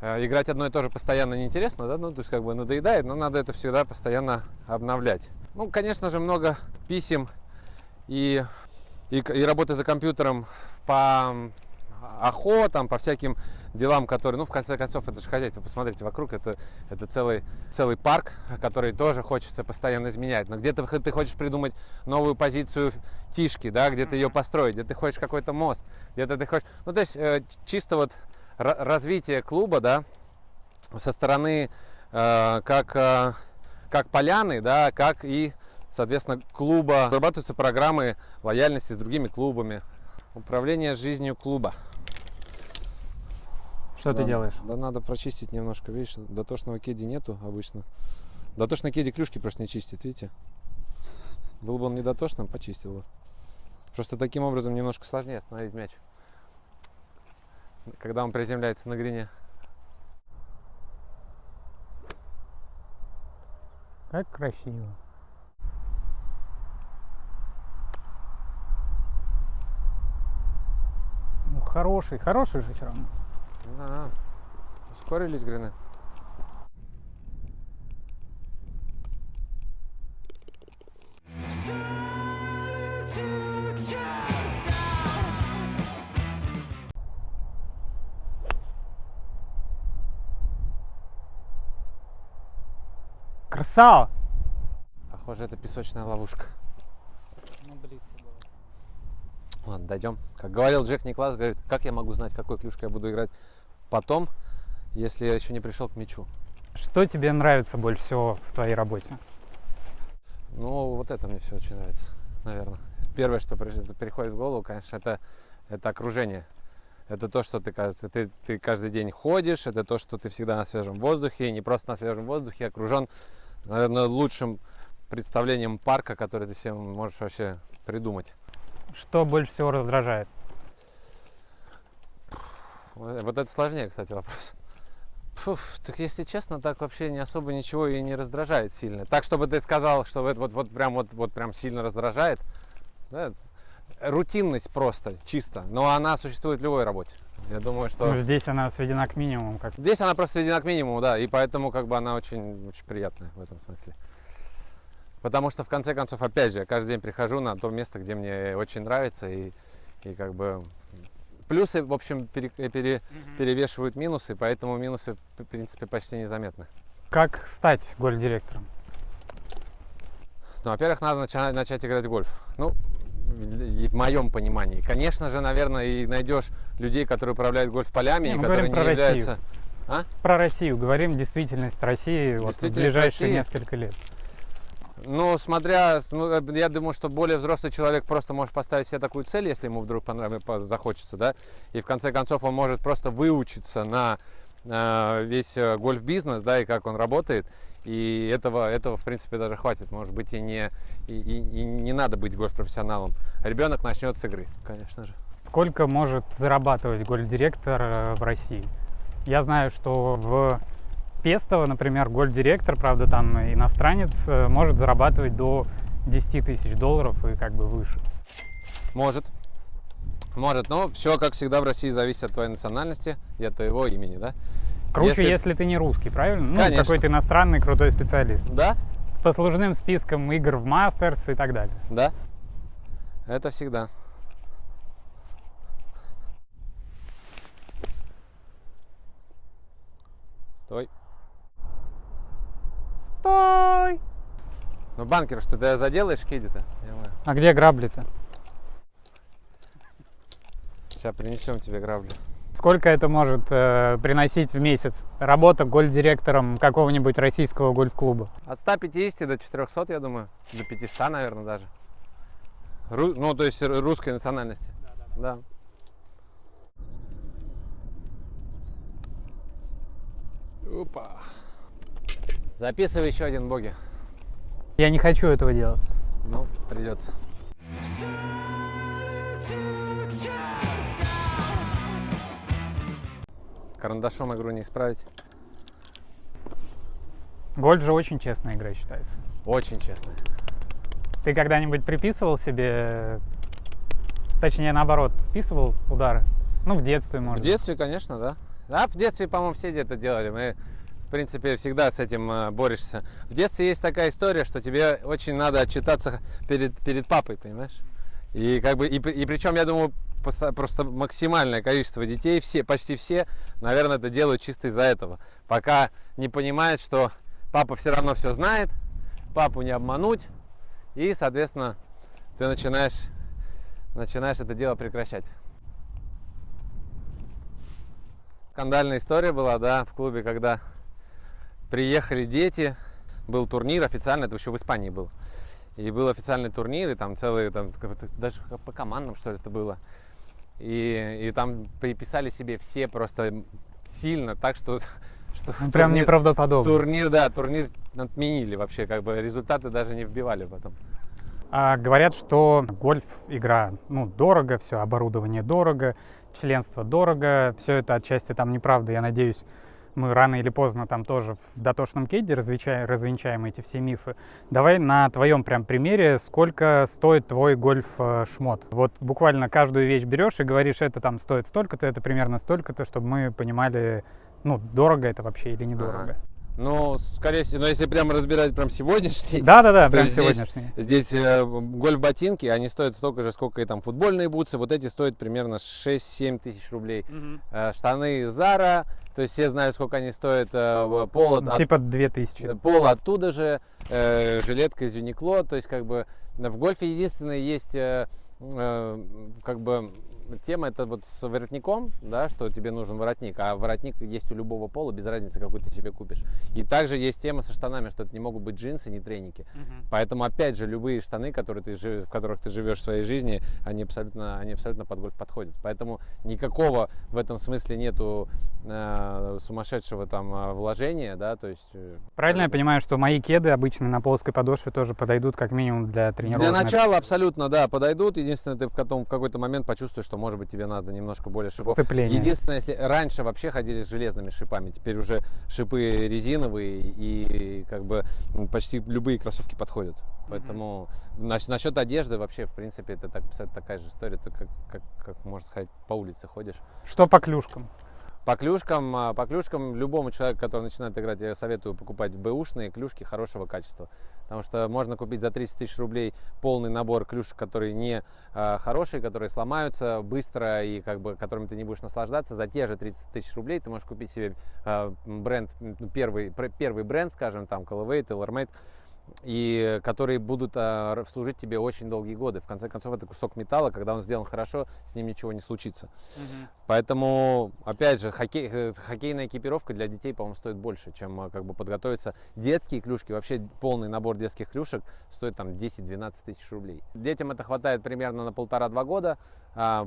играть одно и то же постоянно неинтересно, да, ну, то есть как бы надоедает, но надо это всегда постоянно обновлять. Ну, конечно же, много писем и работы за компьютером по охотам, по всяким делам, которые, ну, в конце концов, это же хозяйство, посмотрите вокруг, это целый парк, который тоже хочется постоянно изменять. Но где-то ты хочешь придумать новую позицию тишки, да, где-то ее построить, где ты хочешь какой-то мост, где-то ты хочешь, ну, то есть чисто вот развитие клуба, да, со стороны как поляны, да, как и, соответственно, клуба. Разрабатываются программы лояльности с другими клубами. Управление жизнью клуба. Что ты делаешь? Да, надо прочистить немножко, видишь, дотошного кеди нету обычно. Дотошный кеди клюшки просто не чистит, видите? Был бы он недотошным, почистил бы. Просто таким образом немножко сложнее остановить мяч, когда он приземляется на грине. Как красиво. Ну, хороший же все равно. Да, ускорились грины. Красава! Похоже, это песочная ловушка. Ну, близко было. Ладно, дойдем. Как говорил Джек Никлас, говорит, как я могу знать, какой клюшкой я буду играть потом, если я еще не пришел к мячу. Что тебе нравится больше всего в твоей работе? Ну, вот это мне все очень нравится, наверное. Первое, что приходит в голову, конечно, это окружение. Это то, что ты, кажется, ты каждый день ходишь, это то, что ты всегда на свежем воздухе, и не просто на свежем воздухе, окружен, наверное, лучшим представлением парка, который ты себе можешь вообще придумать. Что больше всего раздражает? Вот это сложнее, кстати, вопрос. Так если честно, так вообще не особо ничего и не раздражает сильно. Так, чтобы ты сказал, что вот прям сильно раздражает, да? Рутинность просто, чисто. Но она существует в любой работе. Я думаю, что... Ну, здесь она сведена к минимуму. Как... Здесь она просто сведена к минимуму, да, и поэтому как бы она очень, очень приятная в этом смысле. Потому что, в конце концов, опять же, я каждый день прихожу на то место, где мне очень нравится, и как бы... Плюсы, в общем, перевешивают минусы, поэтому минусы, в принципе, почти незаметны. Как стать гольф-директором? Ну, во-первых, надо начать играть в гольф. Ну, в моем понимании. Конечно же, наверное, и найдешь людей, которые управляют гольф-полями, и которые не являются... А? Про Россию. Говорим действительность России вот, в ближайшие несколько лет. Ну, я думаю, что более взрослый человек просто может поставить себе такую цель, если ему вдруг захочется, да, и в конце концов он может просто выучиться на весь гольф-бизнес, да, и как он работает, и этого в принципе даже хватит, может быть, и не надо быть гольф-профессионалом. Ребенок начнет с игры, конечно же. Сколько может зарабатывать гольф-директор в России? Я знаю, что в Пестово, например, гольф-директор, правда, там иностранец, может зарабатывать до 10 тысяч долларов и как бы выше. Может, но все, как всегда, в России зависит от твоей национальности и от твоего имени, да? Круче, если ты не русский, правильно? Конечно. Ну, какой-то иностранный крутой специалист. Да. С послужным списком игр в Мастерс и так далее. Да, это всегда. Стой. Стой! Ну, банкер, что ты заделаешь киди-то? А где грабли-то? Сейчас принесем тебе грабли. Сколько это может приносить в месяц работа гольф-директором какого-нибудь российского гольф-клуба? От 150 до 400, я думаю. До 500, наверное, даже. Ну, то есть русской национальности. Да. Опа. Записывай еще один боги. Я не хочу этого делать. Ну, придется. Карандашом игру не исправить. Гольф же очень честная игра считается. Очень честно. Ты когда-нибудь приписывал себе, точнее наоборот, списывал удары? Ну, в детстве, может. В детстве, конечно, да. Да, в детстве, по-моему, все это делали. Мы, в принципе, всегда с этим борешься. В детстве есть такая история, что тебе очень надо отчитаться перед папой, понимаешь? И как бы, и причем, я думаю, просто максимальное количество детей, почти все, наверное, это делают чисто из-за этого. Пока не понимают, что папа все равно все знает, папу не обмануть, и, соответственно, ты начинаешь это дело прекращать. Скандальная история была, да, в клубе, когда приехали дети, был турнир официально, это еще в Испании был. И был официальный турнир, и там целый, там, даже по командам, что ли, это было. И там приписали себе все просто сильно, так что прям турнир, неправдоподобно. Турнир отменили вообще, как бы результаты даже не вбивали потом. Говорят, что гольф игра, дорого, все оборудование дорого, членство дорого, все это отчасти там неправда. Я надеюсь, мы рано или поздно там тоже в дотошном кейде развенчаем эти все мифы. Давай на твоем прям примере, сколько стоит твой гольф-шмот. Вот буквально каждую вещь берешь и говоришь, это там стоит столько-то, это примерно столько-то, чтобы мы понимали, дорого это вообще или недорого. Скорее всего, если прямо разбирать прям сегодняшний. Да, прям сегодняшний. Здесь гольф-ботинки, они стоят столько же, сколько и там футбольные бутсы. Вот эти стоят примерно 6-7 тысяч рублей. Штаны Zara, то есть все знают, сколько они стоят. Поло, типа 2000. Поло оттуда же, жилетка из Uniqlo. То есть как бы в гольфе единственное есть как бы тема это вот с воротником, да, что тебе нужен воротник, а воротник есть у любого пола, без разницы, какой ты себе купишь. И также есть тема со штанами, что это не могут быть джинсы, не треники. Поэтому, опять же, любые штаны, в которых ты живешь в своей жизни, они абсолютно под гольф подходят. Поэтому никакого в этом смысле нету сумасшедшего там вложения, да, то есть... Правильно я понимаю, что мои кеды обычно на плоской подошве тоже подойдут как минимум для тренировок? Для начала абсолютно, да, подойдут. Единственное, ты в какой-то момент почувствуешь, что, может быть, тебе надо немножко более шипов. Сцепление. Единственное, если раньше вообще ходили с железными шипами, теперь уже шипы резиновые и как бы почти любые кроссовки подходят. Поэтому насчет одежды вообще, в принципе, это такая же история, это как можно сказать, по улице ходишь. Что по клюшкам? По клюшкам любому человеку, который начинает играть, я советую покупать бэушные клюшки хорошего качества. Потому что можно купить за 30 тысяч рублей полный набор клюшек, которые не хорошие, которые сломаются быстро и как бы которыми ты не будешь наслаждаться. За те же 30 тысяч рублей ты можешь купить себе бренд, первый бренд, скажем, там Callaway, TaylorMade, и которые будут служить тебе очень долгие годы. В конце концов, это кусок металла, когда он сделан хорошо, с ним ничего не случится. Поэтому, опять же, хоккейная экипировка для детей, по-моему, стоит больше, чем как бы подготовиться. Детские клюшки, вообще полный набор детских клюшек стоит там 10-12 тысяч рублей. Детям это хватает примерно на 1,5-2 года.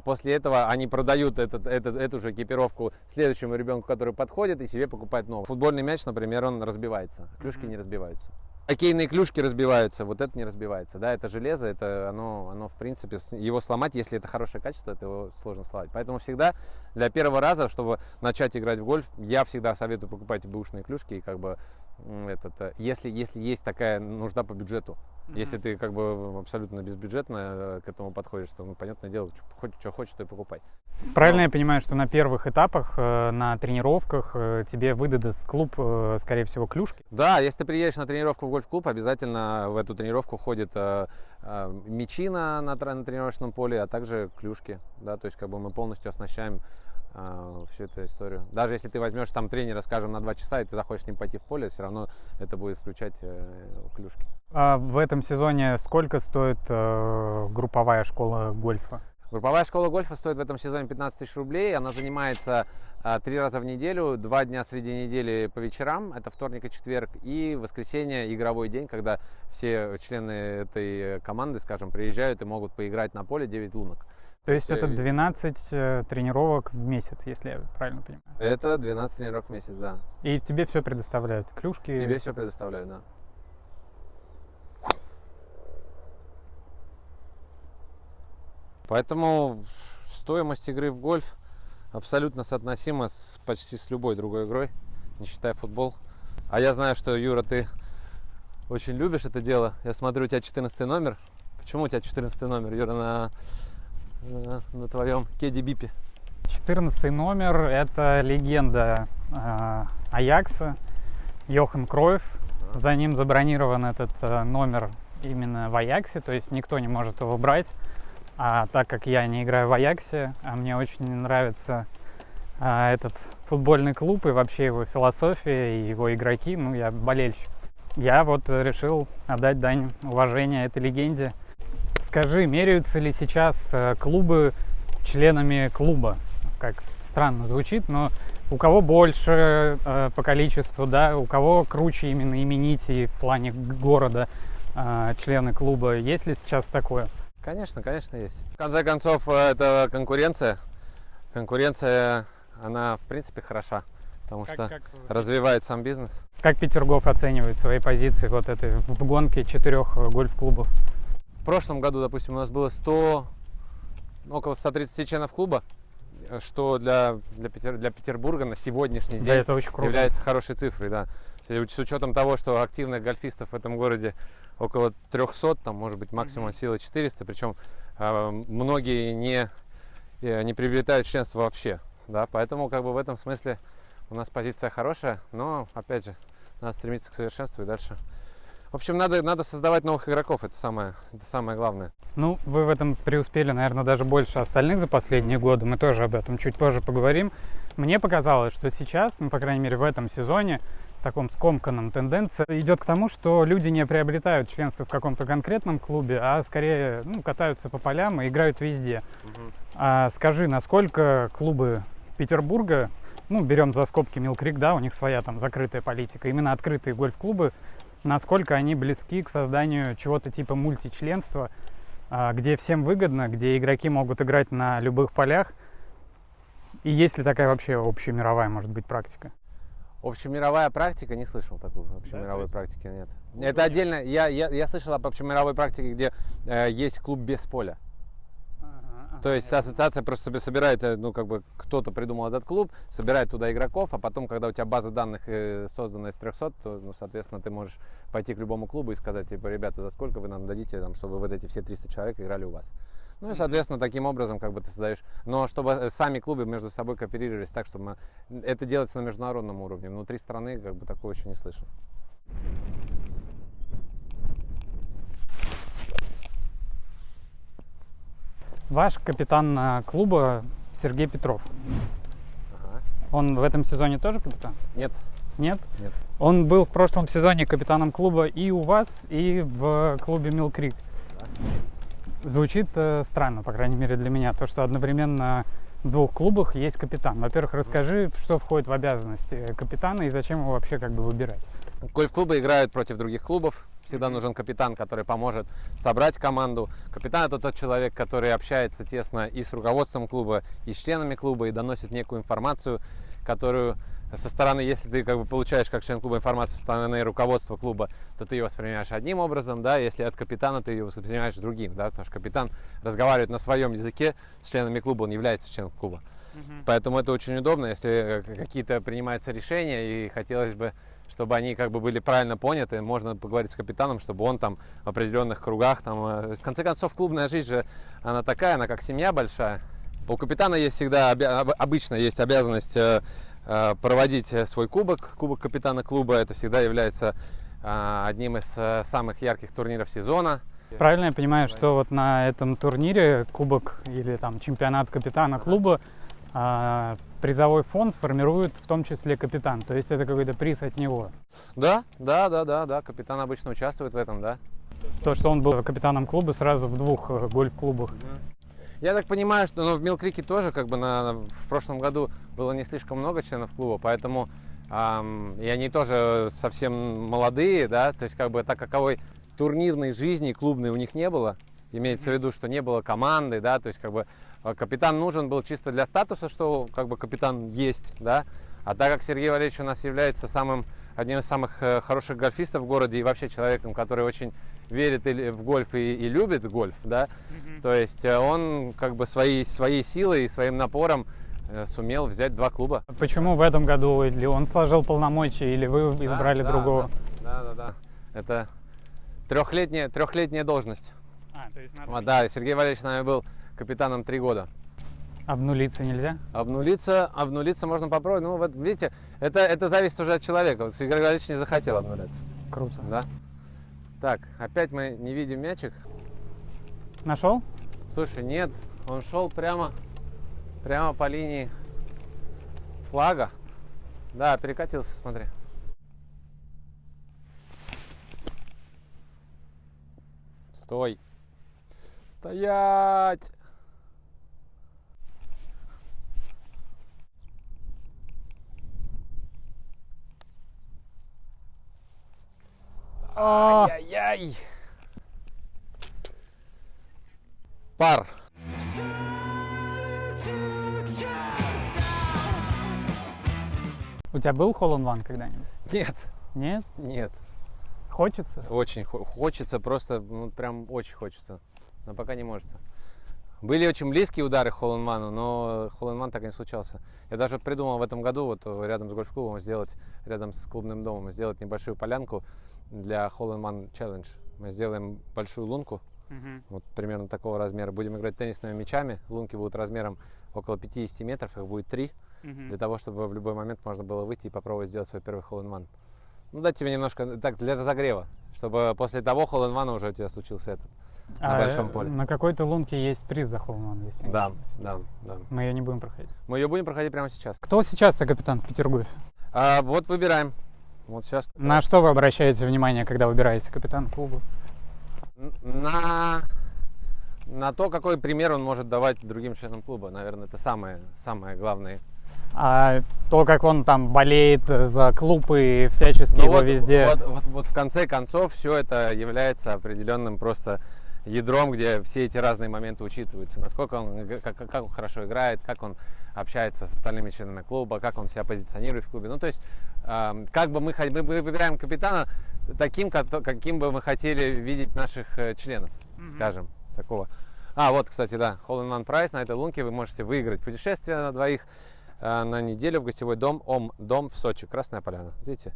После этого они продают эту же экипировку следующему ребенку, который подходит, и себе покупают новый. Футбольный мяч, например, он разбивается, клюшки не разбиваются. Хоккейные клюшки разбиваются, вот это не разбивается, да, это железо, это оно в принципе, его сломать, если это хорошее качество, это его сложно сломать. Поэтому всегда для первого раза, чтобы начать играть в гольф, я всегда советую покупать бэушные клюшки, и как бы если есть такая нужда по бюджету. Если ты как бы абсолютно безбюджетно к этому подходишь, то, понятное дело, что хочешь, то и покупай. Правильно я понимаю, что на первых этапах, на тренировках тебе выдаст клуб, скорее всего, клюшки? Да, если ты приедешь на тренировку в гольф-клуб, обязательно в эту тренировку ходят мячи на тренировочном поле, а также клюшки. Да, то есть как бы мы полностью оснащаем всю эту историю. Даже если ты возьмешь там тренера, скажем, на 2 часа, и ты захочешь с ним пойти в поле, все равно это будет включать клюшки. А в этом сезоне сколько стоит групповая школа гольфа? Групповая школа гольфа стоит в этом сезоне 15 тысяч рублей. Она занимается 3 раза в неделю, 2 дня среди недели по вечерам, это вторник и четверг, и воскресенье игровой день, когда все члены этой команды, скажем, приезжают и могут поиграть на поле 9 лунок. То есть это 12 тренировок в месяц, если я правильно понимаю? Это 12 тренировок в месяц, да. И тебе все предоставляют? Клюшки? Тебе все предоставляют, да. Поэтому стоимость игры в гольф абсолютно соотносима почти с любой другой игрой, не считая футбол. А я знаю, что, Юра, ты очень любишь это дело. Я смотрю, у тебя 14 номер. Почему у тебя 14 номер, Юра, на твоем кеде бипе? 14 номер – это легенда Аякса, Йохан Кройф. За ним забронирован этот номер именно в Аяксе, то есть никто не может его брать. А так как я не играю в Аяксе, а мне очень нравится этот футбольный клуб и вообще его философия и его игроки, ну, я болельщик. Я вот решил отдать дань уважения этой легенде. Скажи, меряются ли сейчас клубы членами клуба? Как странно звучит, но у кого больше по количеству, да, у кого круче именно именитие в плане города члены клуба? Есть ли сейчас такое? Конечно, конечно, есть. В конце концов, это конкуренция. Конкуренция, она, в принципе, хороша, потому что развивает сам бизнес. Как Петергоф оценивает свои позиции вот этой в гонке 4 гольф-клубов? В прошлом году, допустим, у нас было около 130 членов клуба, что для Петербурга на сегодняшний день это очень круто. Является хорошей цифрой, да. С учетом того, что активных гольфистов в этом городе около 300, там, может быть, максимум силы 400, причем многие не приобретают членство вообще, да, поэтому как бы в этом смысле у нас позиция хорошая, но, опять же, надо стремиться к совершенству и дальше. В общем, надо создавать новых игроков, это самое главное. Ну, вы в этом преуспели, наверное, даже больше остальных за последние годы. Мы тоже об этом чуть позже поговорим. Мне показалось, что сейчас, ну, по крайней мере, в этом сезоне, в таком скомканном тенденция идет к тому, что люди не приобретают членство в каком-то конкретном клубе, а скорее, ну, катаются по полям и играют везде. Скажи, насколько клубы Петербурга, ну, берем за скобки Mill Creek, да, у них своя там закрытая политика, именно открытые гольф-клубы, насколько они близки к созданию чего-то типа мультичленства, где всем выгодно, где игроки могут играть на любых полях. И есть ли такая вообще общемировая, может быть, практика? Общемировая практика, не слышал такой общемировой практики, нет. Это отдельно, я слышал об общемировой практике, где есть клуб без поля. То есть ассоциация просто себе собирает, ну, как бы кто-то придумал этот клуб, собирает туда игроков, а потом, когда у тебя база данных создана из 300, то, ну, соответственно, ты можешь пойти к любому клубу и сказать, типа, ребята, за сколько вы нам дадите, там, чтобы вот эти все 300 человек играли у вас. Ну и, соответственно, таким образом, как бы, ты создаешь. Но чтобы сами клубы между собой кооперировались так, чтобы это делается на международном уровне. Внутри страны, как бы, такого еще не слышал. Ваш капитан клуба Сергей Петров. Ага. Он в этом сезоне тоже капитан? Нет. Нет? Нет. Он был в прошлом сезоне капитаном клуба и у вас, и в клубе Mill Creek. Да. Звучит странно, по крайней мере для меня, то, что одновременно в двух клубах есть капитан. Во-первых, расскажи, что входит в обязанности капитана и зачем его вообще как бы выбирать. Гольф-клубы играют против других клубов. Всегда нужен капитан, который поможет собрать команду. Капитан – это тот человек, который общается тесно и с руководством клуба, и с членами клуба, и доносит некую информацию, которую со стороны, если ты как бы получаешь как член клуба информацию со стороны руководства клуба, то ты ее воспринимаешь одним образом, да, если от капитана ты ее воспринимаешь другим, да, потому что капитан разговаривает на своем языке с членами клуба, он является членом клуба. Поэтому это очень удобно, если какие-то принимаются решения, и хотелось бы, чтобы они как бы были правильно поняты, можно поговорить с капитаном, чтобы он там в определенных кругах, там, в конце концов, клубная жизнь же, она такая, она как семья большая. У капитана есть всегда, обычно есть обязанность проводить свой кубок капитана клуба, это всегда является одним из самых ярких турниров сезона. Правильно я понимаю, что вот на этом турнире кубок или там чемпионат капитана клуба призовой фонд формирует в том числе капитан, то есть это какой-то приз от него? Да, капитан обычно участвует в этом, да. То, что он был капитаном клуба сразу в двух гольф-клубах. Я так понимаю, что в Mill Creek тоже как бы в прошлом году было не слишком много членов клуба, поэтому и они тоже совсем молодые, да, то есть как бы таковой турнирной жизни клубной у них не было. Имеется в виду, что не было команды, да, то есть как бы капитан нужен был чисто для статуса, что как бы капитан есть, да. А так как Сергей Валерьевич у нас является одним из самых хороших гольфистов в городе и вообще человеком, который очень верит в гольф и любит гольф, да, то есть он как бы своей силой и своим напором сумел взять два клуба. Почему в этом году? Или он сложил полномочия, или вы избрали другого? Да. Это трехлетняя должность. То есть Да, Сергей Валерьевич с нами был капитаном 3 года. Обнулиться нельзя? Обнулиться можно попробовать. Ну, вот видите, это зависит уже от человека. Вот Игорь Григорьевич не захотел обнуляться. Круто. Да. Так, опять мы не видим мячик. Нашел? Слушай, нет, он шел прямо по линии флага. Да, перекатился, смотри. Стой. Стоять! Ай-яй-яй! Пар. У тебя был hole-in-one когда-нибудь? Нет, Нет? нет. Хочется? Очень хочется, просто, ну, прям очень хочется. Но пока не может. Были очень близкие удары к hole-in-one, но hole-in-one так и не случался. Я даже придумал в этом году вот рядом с гольф-клубом сделать, рядом с клубным домом, сделать небольшую полянку для hole-in-one challenge. Мы сделаем большую лунку, вот примерно такого размера. Будем играть теннисными мячами. Лунки будут размером около 50 метров, их будет 3. Для того, чтобы в любой момент можно было выйти и попробовать сделать свой первый hole-in-one. Ну, дать тебе немножко, так, для разогрева, чтобы после того hole-in-one уже у тебя случился этот. На большом поле. На какой-то лунке есть приз за hole-in-one, если Да. Мы ее не будем проходить. Мы ее будем проходить прямо сейчас. Кто сейчас-то капитан в Петергофе? Вот выбираем. Вот сейчас. На что вы обращаете внимание, когда выбираете капитана клуба? На то, какой пример он может давать другим членам клуба. Наверное, это самое главное. А то, как он там болеет за клуб и всячески его везде... Вот в конце концов все это является определенным просто ядром, где все эти разные моменты учитываются. Насколько он, как он хорошо играет, как он общается с остальными членами клуба, как он себя позиционирует в клубе. Ну, то есть, как бы мы выбираем капитана таким, каким бы мы хотели видеть наших членов, скажем, такого. Вот, кстати, да, hole-in-one prize на этой лунке вы можете выиграть путешествие на двоих на неделю в гостевой дом Ом-дом в Сочи, Красная Поляна. Видите?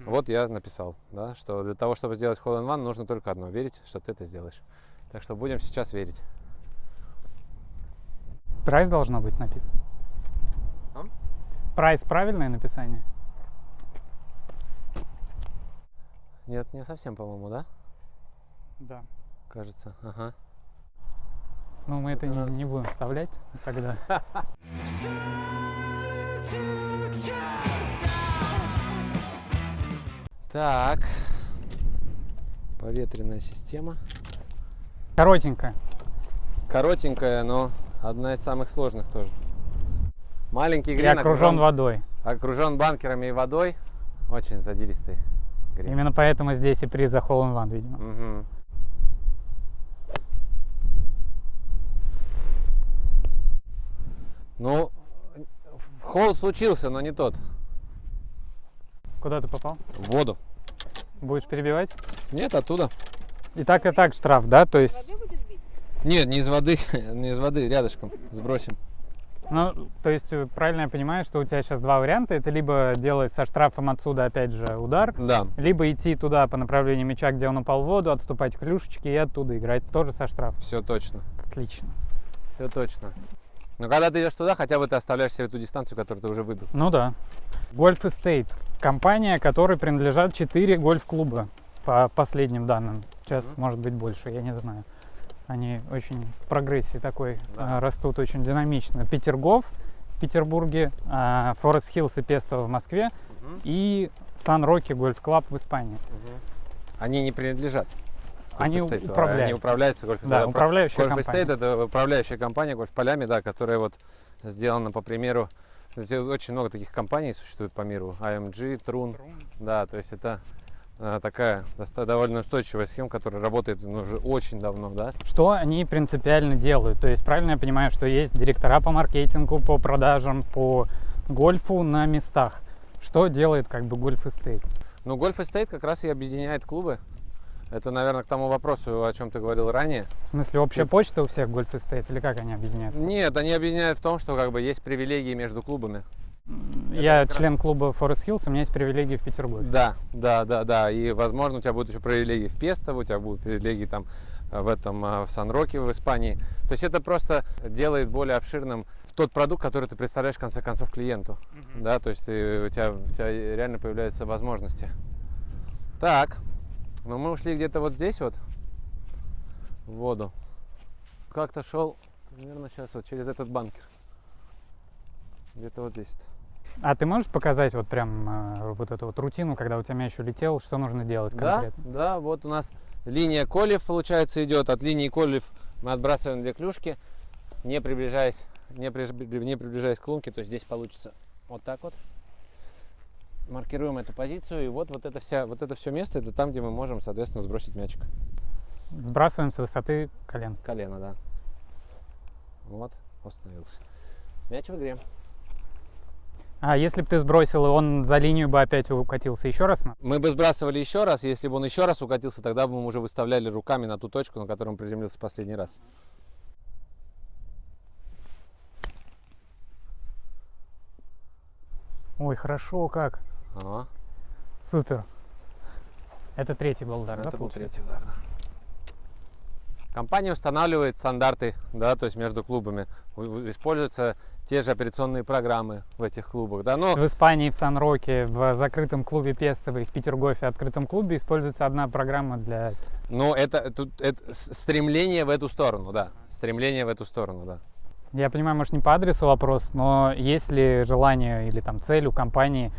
Вот я написал, да, что для того, чтобы сделать hole-in-one, нужно только одно — верить, что ты это сделаешь. Так что будем сейчас верить. Прайс должно быть написано. Прайс — правильное написание? Нет, не совсем, по-моему, да? Да. Кажется, ага. Ну, мы это не будем вставлять тогда. Так. Поветренная система. Коротенькая. Коротенькая, но одна из самых сложных тоже. Маленький грин. И окружен водой. Окружен банкерами и водой. Очень задиристый грин. Именно поэтому здесь и приз за hole-in-one, видимо. Угу. Ну, холл случился, но не тот. Куда ты попал? В воду. Будешь перебивать? Нет, оттуда. И так штраф, да? То есть... Нет, не из воды, не из воды, рядышком сбросим. Ну, то есть, правильно я понимаю, что у тебя сейчас два варианта. Это либо делать со штрафом отсюда, опять же, удар. Да. Либо идти туда по направлению мяча, где он упал в воду, отступать к клюшечке и оттуда играть тоже со штрафом. Все точно. Отлично. Все точно. Но когда ты идешь туда, хотя бы ты оставляешь себе ту дистанцию, которую ты уже выбил. Ну да. Golf Estate. Компания, которой принадлежат 4 гольф-клуба, по последним данным. Сейчас, может быть, больше, я не знаю. Они очень в прогрессии такой, растут очень динамично. Петергоф в Петербурге, Форест Хиллс и Пестово в Москве и Сан-Роки гольф-клаб в Испании. Они не принадлежат. Они управляют. Они управляются Golf Estate. Да, управляющая Golf компания. Estate — это управляющая компания гольф-полями, да, которая вот сделана по примеру. Кстати, очень много таких компаний существует по миру. AMG, Трун. Да, то есть это такая довольно устойчивая схема, которая работает уже очень давно, да. Что они принципиально делают? То есть правильно я понимаю, что есть директора по маркетингу, по продажам, по гольфу на местах. Что делает как бы Golf Estate? Ну, Golf Estate как раз и объединяет клубы. Это, наверное, к тому вопросу, о чем ты говорил ранее. В смысле, общая почта у всех Golf Estate или как они объединяют? Нет, они объединяют в том, что как бы есть привилегии между клубами. Я член клуба Forest Hills, у меня есть привилегии в Петергофе. Да. И, возможно, у тебя будут еще привилегии в Пестово, у тебя будут привилегии там в Сан-Роке в Испании. То есть это просто делает более обширным тот продукт, который ты представляешь в конце концов клиенту. Да, то есть у тебя реально появляются возможности. Так, ну мы ушли где-то вот здесь вот в воду. Как-то шел, примерно сейчас вот через этот банкер. Где-то вот здесь. А ты можешь показать вот прям вот эту вот рутину, когда у тебя мяч улетел, что нужно делать конкретно? Да, вот у нас линия колев, получается, идет. От линии колев мы отбрасываем 2 клюшки, не приближаясь к лунке. То есть здесь получится вот так вот. Маркируем эту позицию, и вот это все место, это там, где мы можем, соответственно, сбросить мячик. Сбрасываем с высоты колен. Колено, да. Вот, остановился. Мяч в игре. А если бы ты сбросил, и он за линию бы опять укатился еще раз? Мы бы сбрасывали еще раз, если бы он еще раз укатился, тогда бы мы уже выставляли руками на ту точку, на которой он приземлился в последний раз. Ой, хорошо как. Ага. Супер. Это третий был удар, да? Это был третий удар, да. Компания устанавливает стандарты, да, то есть между клубами. Используются те же операционные программы в этих клубах. Да, но... В Испании, в Сан-Роке, в закрытом клубе Пестовый, в Петергофе, открытом клубе используется одна программа для... Ну, это стремление в эту сторону, да. Стремление в эту сторону, да. Я понимаю, может, не по адресу вопрос, но есть ли желание или там цель у компании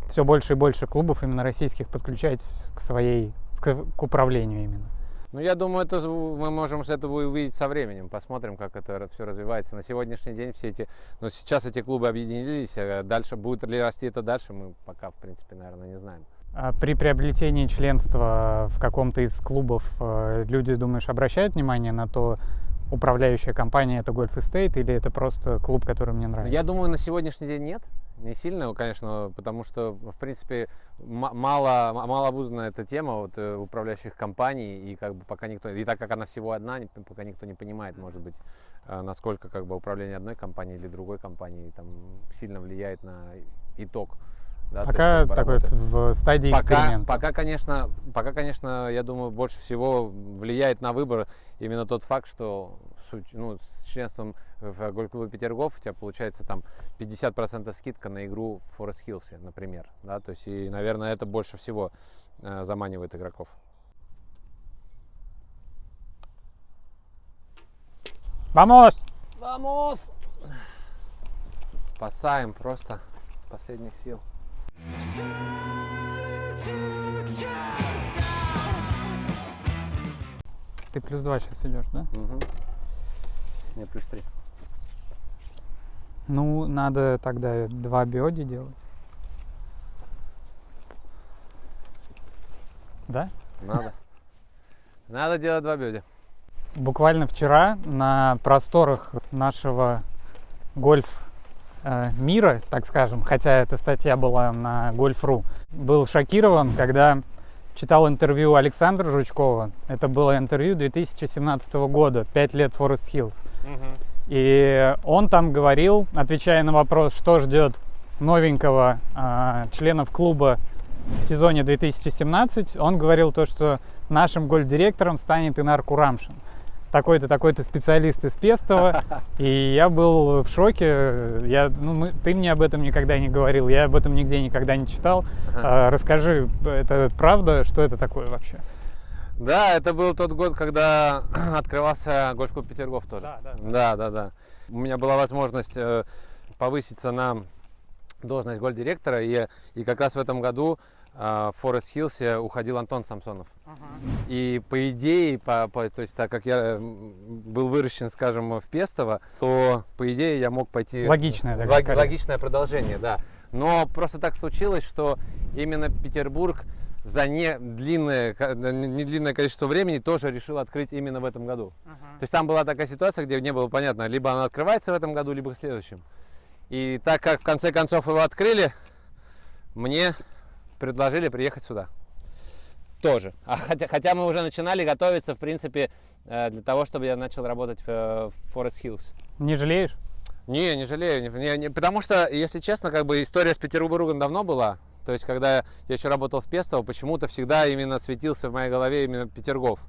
все больше и больше клубов именно российских подключать к управлению именно? Ну, я думаю, мы можем это увидеть со временем, посмотрим, как это все развивается. На сегодняшний день сейчас эти клубы объединились, а дальше будет ли расти это дальше, мы пока, в принципе, наверное, не знаем. А при приобретении членства в каком-то из клубов люди, думаешь, обращают внимание на то, управляющая компания это Golf Estate или это просто клуб, который мне нравится? Я думаю, на сегодняшний день нет. Не сильно, конечно, потому что, в принципе, мало обуздана эта тема вот, управляющих компаний, и как бы пока никто, и так как она всего одна, пока никто не понимает, может быть, насколько как бы управление одной компанией или другой компанией там сильно влияет на итог. Да, пока такой в стадии эксперимента. Пока, конечно, я думаю, больше всего влияет на выбор именно тот факт, что с членством в гольф-клубе Петергоф у тебя получается там 50% скидка на игру в Форест Хиллсе, например. Да? То есть, и, наверное, это больше всего заманивает игроков. Vamos! Vamos! Спасаем просто с последних сил. Ты +2 сейчас идешь, да? Угу. Нет, +3. Ну, надо тогда 2 биоди делать. Да? Надо делать 2 биоди. Буквально вчера на просторах нашего мира, так скажем, хотя эта статья была на Golf.ru, был шокирован, когда читал интервью Александра Жучкова. Это было интервью 2017 года, 5 лет Форест Хиллс. И он там говорил, отвечая на вопрос, что ждет новенького членов клуба в сезоне 2017, он говорил то, что нашим гольф-директором станет Инар Курамшин. Такой-то специалист из Пестово, и я был в шоке. Ты мне об этом никогда не говорил, я об этом нигде никогда не читал. Расскажи, это правда, что это такое вообще? Да, это был тот год, когда открывался гольф-клуб Петергоф тоже. Да. У меня была возможность повыситься на должность гольф-директора, и как раз в этом году в Форест Хиллсе уходил Антон Самсонов. И по идее, то есть так как я был выращен, скажем, в Пестово, то по идее я мог пойти... Логичное продолжение, да. Но просто так случилось, что именно Петербург за недлинное количество времени тоже решил открыть именно в этом году. То есть там была такая ситуация, где не было понятно, либо она открывается в этом году, либо в следующем. И так как в конце концов его открыли, мне предложили приехать сюда. Тоже. Хотя мы уже начинали готовиться, в принципе, для того, чтобы я начал работать в Форест Хиллс. Не жалеешь? Не жалею. Потому что, если честно, как бы история с Петербургом давно была. То есть, когда я еще работал в Пестово, почему-то всегда именно светился в моей голове именно Петергоф.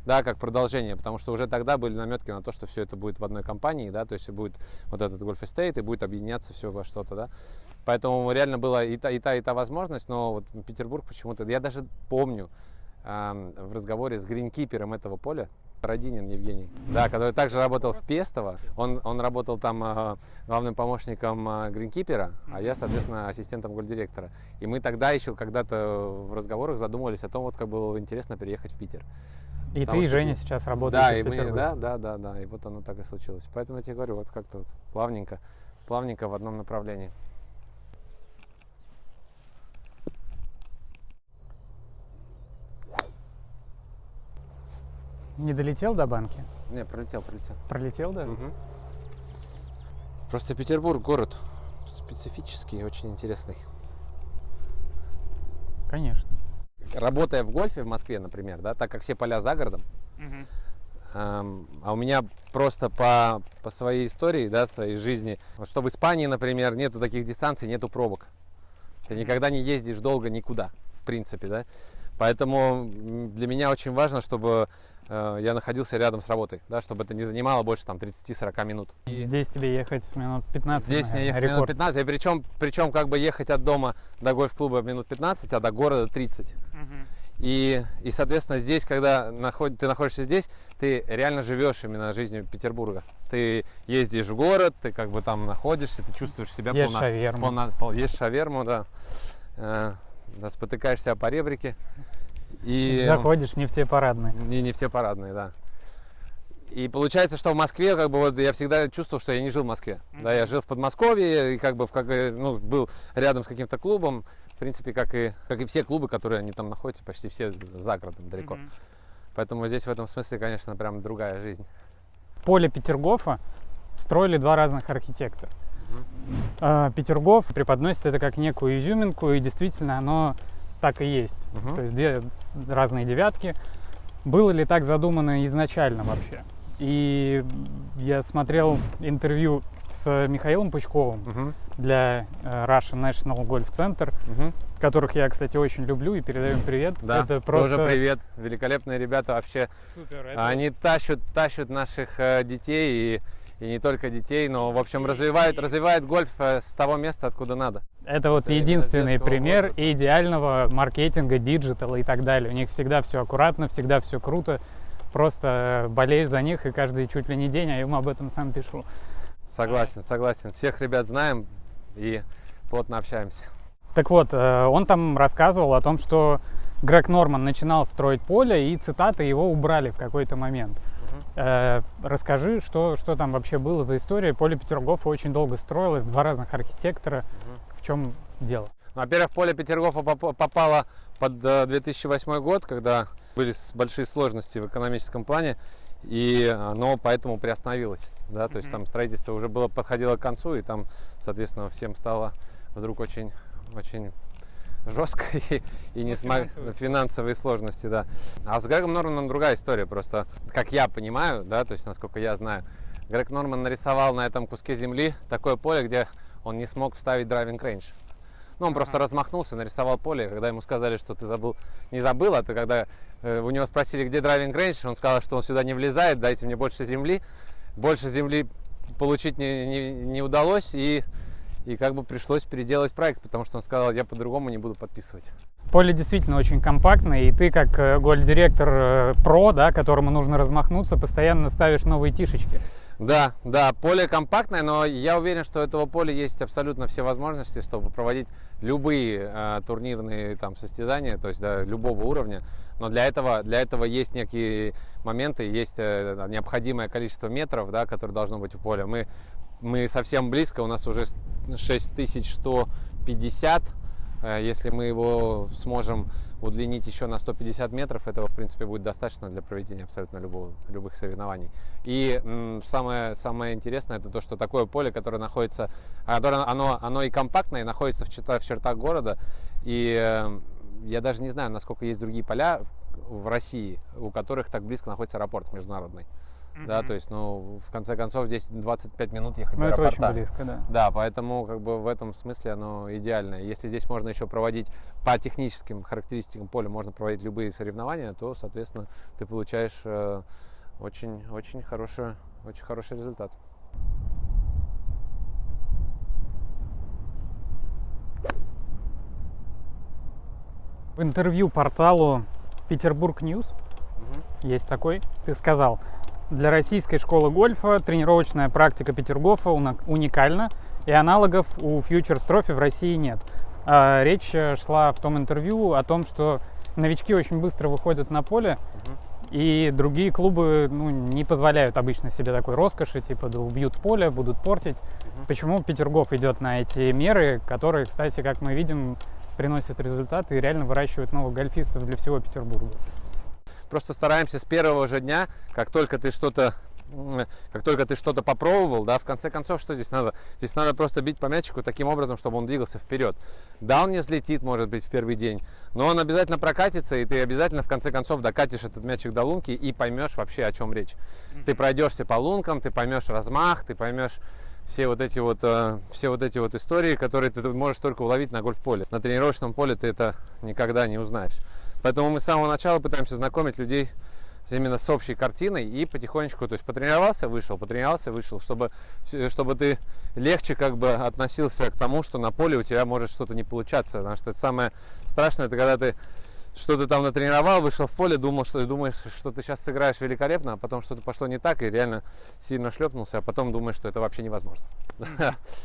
да, как продолжение, потому что уже тогда были наметки на то, что все это будет в одной компании, да, то есть будет вот этот Golf Estate и будет объединяться все во что-то, да. Поэтому реально была и та возможность, но вот Петербург почему-то, я даже помню в разговоре с гринкипером этого поля, Родинин Евгений, да, который также работал в Пестово, он работал там главным помощником гринкипера, а я, соответственно, ассистентом гольдиректора. И мы тогда еще когда-то в разговорах задумывались о том, вот как было интересно переехать в Питер. И ты, и Женя сейчас работаете в Петербурге. Да, и вот оно так и случилось. Поэтому я тебе говорю, вот как-то вот плавненько в одном направлении. Не долетел до банки? Не, пролетел. Пролетел, да? Угу. Просто Петербург город специфический, очень интересный. Конечно. Работая в гольфе в Москве, например, да, так как все поля за городом, а у меня просто по своей истории, да, своей жизни, вот что в Испании, например, нету таких дистанций, нету пробок. Ты никогда не ездишь долго никуда, в принципе, да. Поэтому для меня очень важно, чтобы я находился рядом с работой, да, чтобы это не занимало больше там 30-40 минут. Здесь тебе ехать минут 15, Здесь мне ехать рекорд. минут 15, причем как бы ехать от дома до гольф-клуба минут 15, а до города 30. И соответственно, здесь, когда ты находишься здесь, ты реально живешь именно жизнью Петербурга. Ты ездишь в город, ты как бы там находишься, ты чувствуешь себя ешь шаверму. Ешь шаверму, да, спотыкаешься по ребрике. И заходишь в нефтепарадные. Нефтепарадные, да. И получается, что в Москве, как бы, вот я всегда чувствовал, что я не жил в Москве. Да, я жил в Подмосковье и как бы был рядом с каким-то клубом, в принципе, как и все клубы, которые они там находятся, почти все за городом далеко. Поэтому здесь в этом смысле, конечно, прям другая жизнь. Поле Петергофа строили два разных архитектора. Петергоф преподносит это как некую изюминку, и действительно оно так и есть. То есть две разные девятки. Было ли так задумано изначально вообще? И я смотрел интервью с Михаилом Пучковым для Russian National Golf Center, которых я, кстати, очень люблю, и передаю им привет. Да, это просто... тоже привет. Великолепные ребята вообще. Супер. Они тащат наших детей и не только детей, но, в общем, развивает гольф с того места, откуда надо. Это вот единственный пример идеального маркетинга, диджитала и так далее. У них всегда все аккуратно, всегда все круто. Просто болею за них и каждый чуть ли не день, а я ему об этом сам пишу. Согласен. Всех ребят знаем и плотно общаемся. Так вот, он там рассказывал о том, что Грег Норман начинал строить поле, и цитаты его убрали в какой-то момент. Расскажи, что там вообще было за история. Поле Петергофа очень долго строилось, два разных архитектора. В чем дело? Во-первых, поле Петергофа попало под 2008 год, когда были большие сложности в экономическом плане, и оно поэтому приостановилось. Да? То есть там строительство уже подходило к концу, и там, соответственно, всем стало вдруг очень жестко и не финансовые сложности, да. А с Грегом Норманом другая история, просто, как я понимаю, да, то есть, насколько я знаю, Грег Норман нарисовал на этом куске земли такое поле, где он не смог вставить драйвинг рейндж. Ну, он просто размахнулся, нарисовал поле, когда ему сказали, что ты не забыл, а ты когда у него спросили, где драйвинг рейндж, он сказал, что он сюда не влезает, дайте мне больше земли. Больше земли получить не удалось, и как бы пришлось переделать проект, потому что он сказал, я по-другому не буду подписывать. Поле действительно очень компактное, и ты как гольф-директор про, да, которому нужно размахнуться, постоянно ставишь новые тишечки. Да, поле компактное, но я уверен, что у этого поля есть абсолютно все возможности, чтобы проводить любые турнирные там состязания, то есть любого уровня. Но для этого есть некие моменты, есть необходимое количество метров, да, которые должно быть у поля. Мы совсем близко, у нас уже 6150. Если мы его сможем удлинить еще на 150 метров, этого, в принципе, будет достаточно для проведения абсолютно любых соревнований. И самое интересное, это то, что такое поле, которое находится, оно и компактное, и находится в чертах города. И я даже не знаю, насколько есть другие поля в России, у которых так близко находится аэропорт международный. да, то есть, ну, в конце концов, здесь 25 минут ехать до это аэропорта. очень близко, да. Да, поэтому, как бы, в этом смысле оно идеальное. Если здесь можно еще проводить по техническим характеристикам поля, можно проводить любые соревнования, то, соответственно, ты получаешь очень хороший результат. В интервью порталу Петербург Ньюс, есть такой, ты сказал: для российской школы гольфа тренировочная практика Петергофа уникальна, и аналогов у Futures Trophy в России нет. Речь шла в том интервью о том, что новички очень быстро выходят на поле, и другие клубы не позволяют обычно себе такой роскоши, типа да убьют поле, будут портить. Почему Петергоф идет на эти меры, которые, кстати, как мы видим, приносят результаты и реально выращивают новых гольфистов для всего Петербурга? Просто стараемся с первого же дня, как только ты что-то попробовал, да, в конце концов, что здесь надо? Здесь надо просто бить по мячику таким образом, чтобы он двигался вперед. Да, он не взлетит, может быть, в первый день, но он обязательно прокатится, и ты обязательно в конце концов докатишь этот мячик до лунки и поймешь вообще, о чем речь. Ты пройдешься по лункам, ты поймешь размах, ты поймешь все вот эти вот истории, которые ты можешь только уловить на гольф-поле. На тренировочном поле ты это никогда не узнаешь. Поэтому мы с самого начала пытаемся знакомить людей именно с общей картиной и потихонечку, то есть потренировался, вышел, чтобы ты легче как бы относился к тому, что на поле у тебя может что-то не получаться. Потому что это самое страшное, это когда ты что-то там натренировал, вышел в поле, думаешь, что ты сейчас сыграешь великолепно, а потом что-то пошло не так и реально сильно шлепнулся, а потом думаешь, что это вообще невозможно.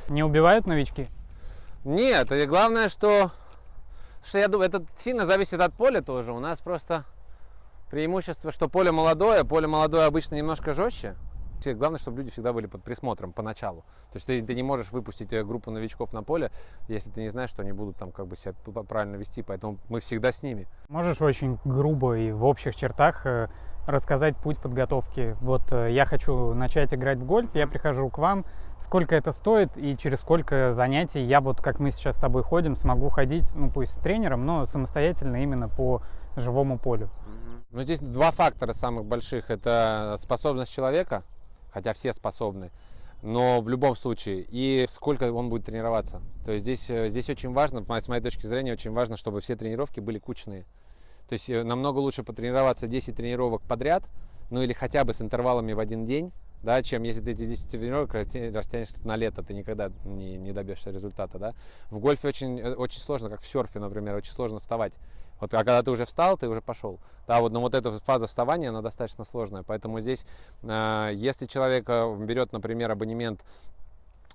Не убивают новички? Нет, и главное, что я думаю, это сильно зависит от поля тоже. У нас просто преимущество, что поле молодое обычно немножко жестче. Главное, чтобы люди всегда были под присмотром поначалу. То есть ты не можешь выпустить группу новичков на поле, если ты не знаешь, что они будут там как бы себя правильно вести. Поэтому мы всегда с ними. Можешь очень грубо и в общих чертах рассказать путь подготовки? Вот я хочу начать играть в гольф, я прихожу к вам. Сколько это стоит и через сколько занятий я, вот как мы сейчас с тобой ходим, смогу ходить, пусть с тренером, но самостоятельно именно по живому полю? Ну, здесь два фактора самых больших. Это способность человека, хотя все способны, но в любом случае, и сколько он будет тренироваться. То есть здесь очень важно, с моей точки зрения, очень важно, чтобы все тренировки были кучные. То есть намного лучше потренироваться 10 тренировок подряд, или хотя бы с интервалами в один день, да, чем если ты эти 10 тренировок растянешь на лето, ты никогда не добьешься результата. Да. В гольфе очень сложно, как в серфе, например, очень сложно вставать. А когда ты уже встал, ты уже пошел. Да, но эта фаза вставания, она достаточно сложная. Поэтому здесь, если человек берет, например, абонемент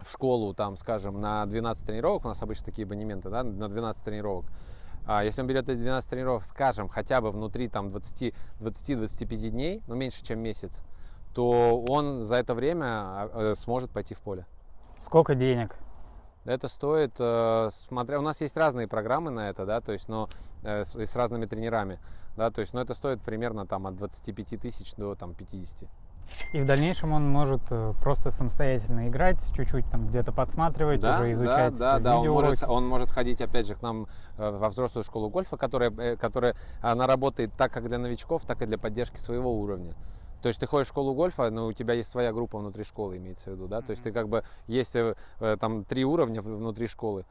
в школу, там, скажем, на 12 тренировок, у нас обычно такие абонементы, да, на 12 тренировок. Если он берет эти 12 тренировок, скажем, хотя бы внутри там 20-25 дней, меньше, чем месяц, то он за это время сможет пойти в поле. Сколько денег? Это стоит, у нас есть разные программы на это, да, то есть, с разными тренерами, да, то есть, это стоит примерно там от 25 тысяч до 50. И в дальнейшем он может просто самостоятельно играть, чуть-чуть там где-то подсматривать, уже изучать видеоуроки. Он может ходить опять же к нам во взрослую школу гольфа, которая она работает так как для новичков, так и для поддержки своего уровня. То есть ты ходишь в школу гольфа, но у тебя есть своя группа внутри школы, имеется в виду, да? То есть ты как бы есть там 3 уровня внутри школы,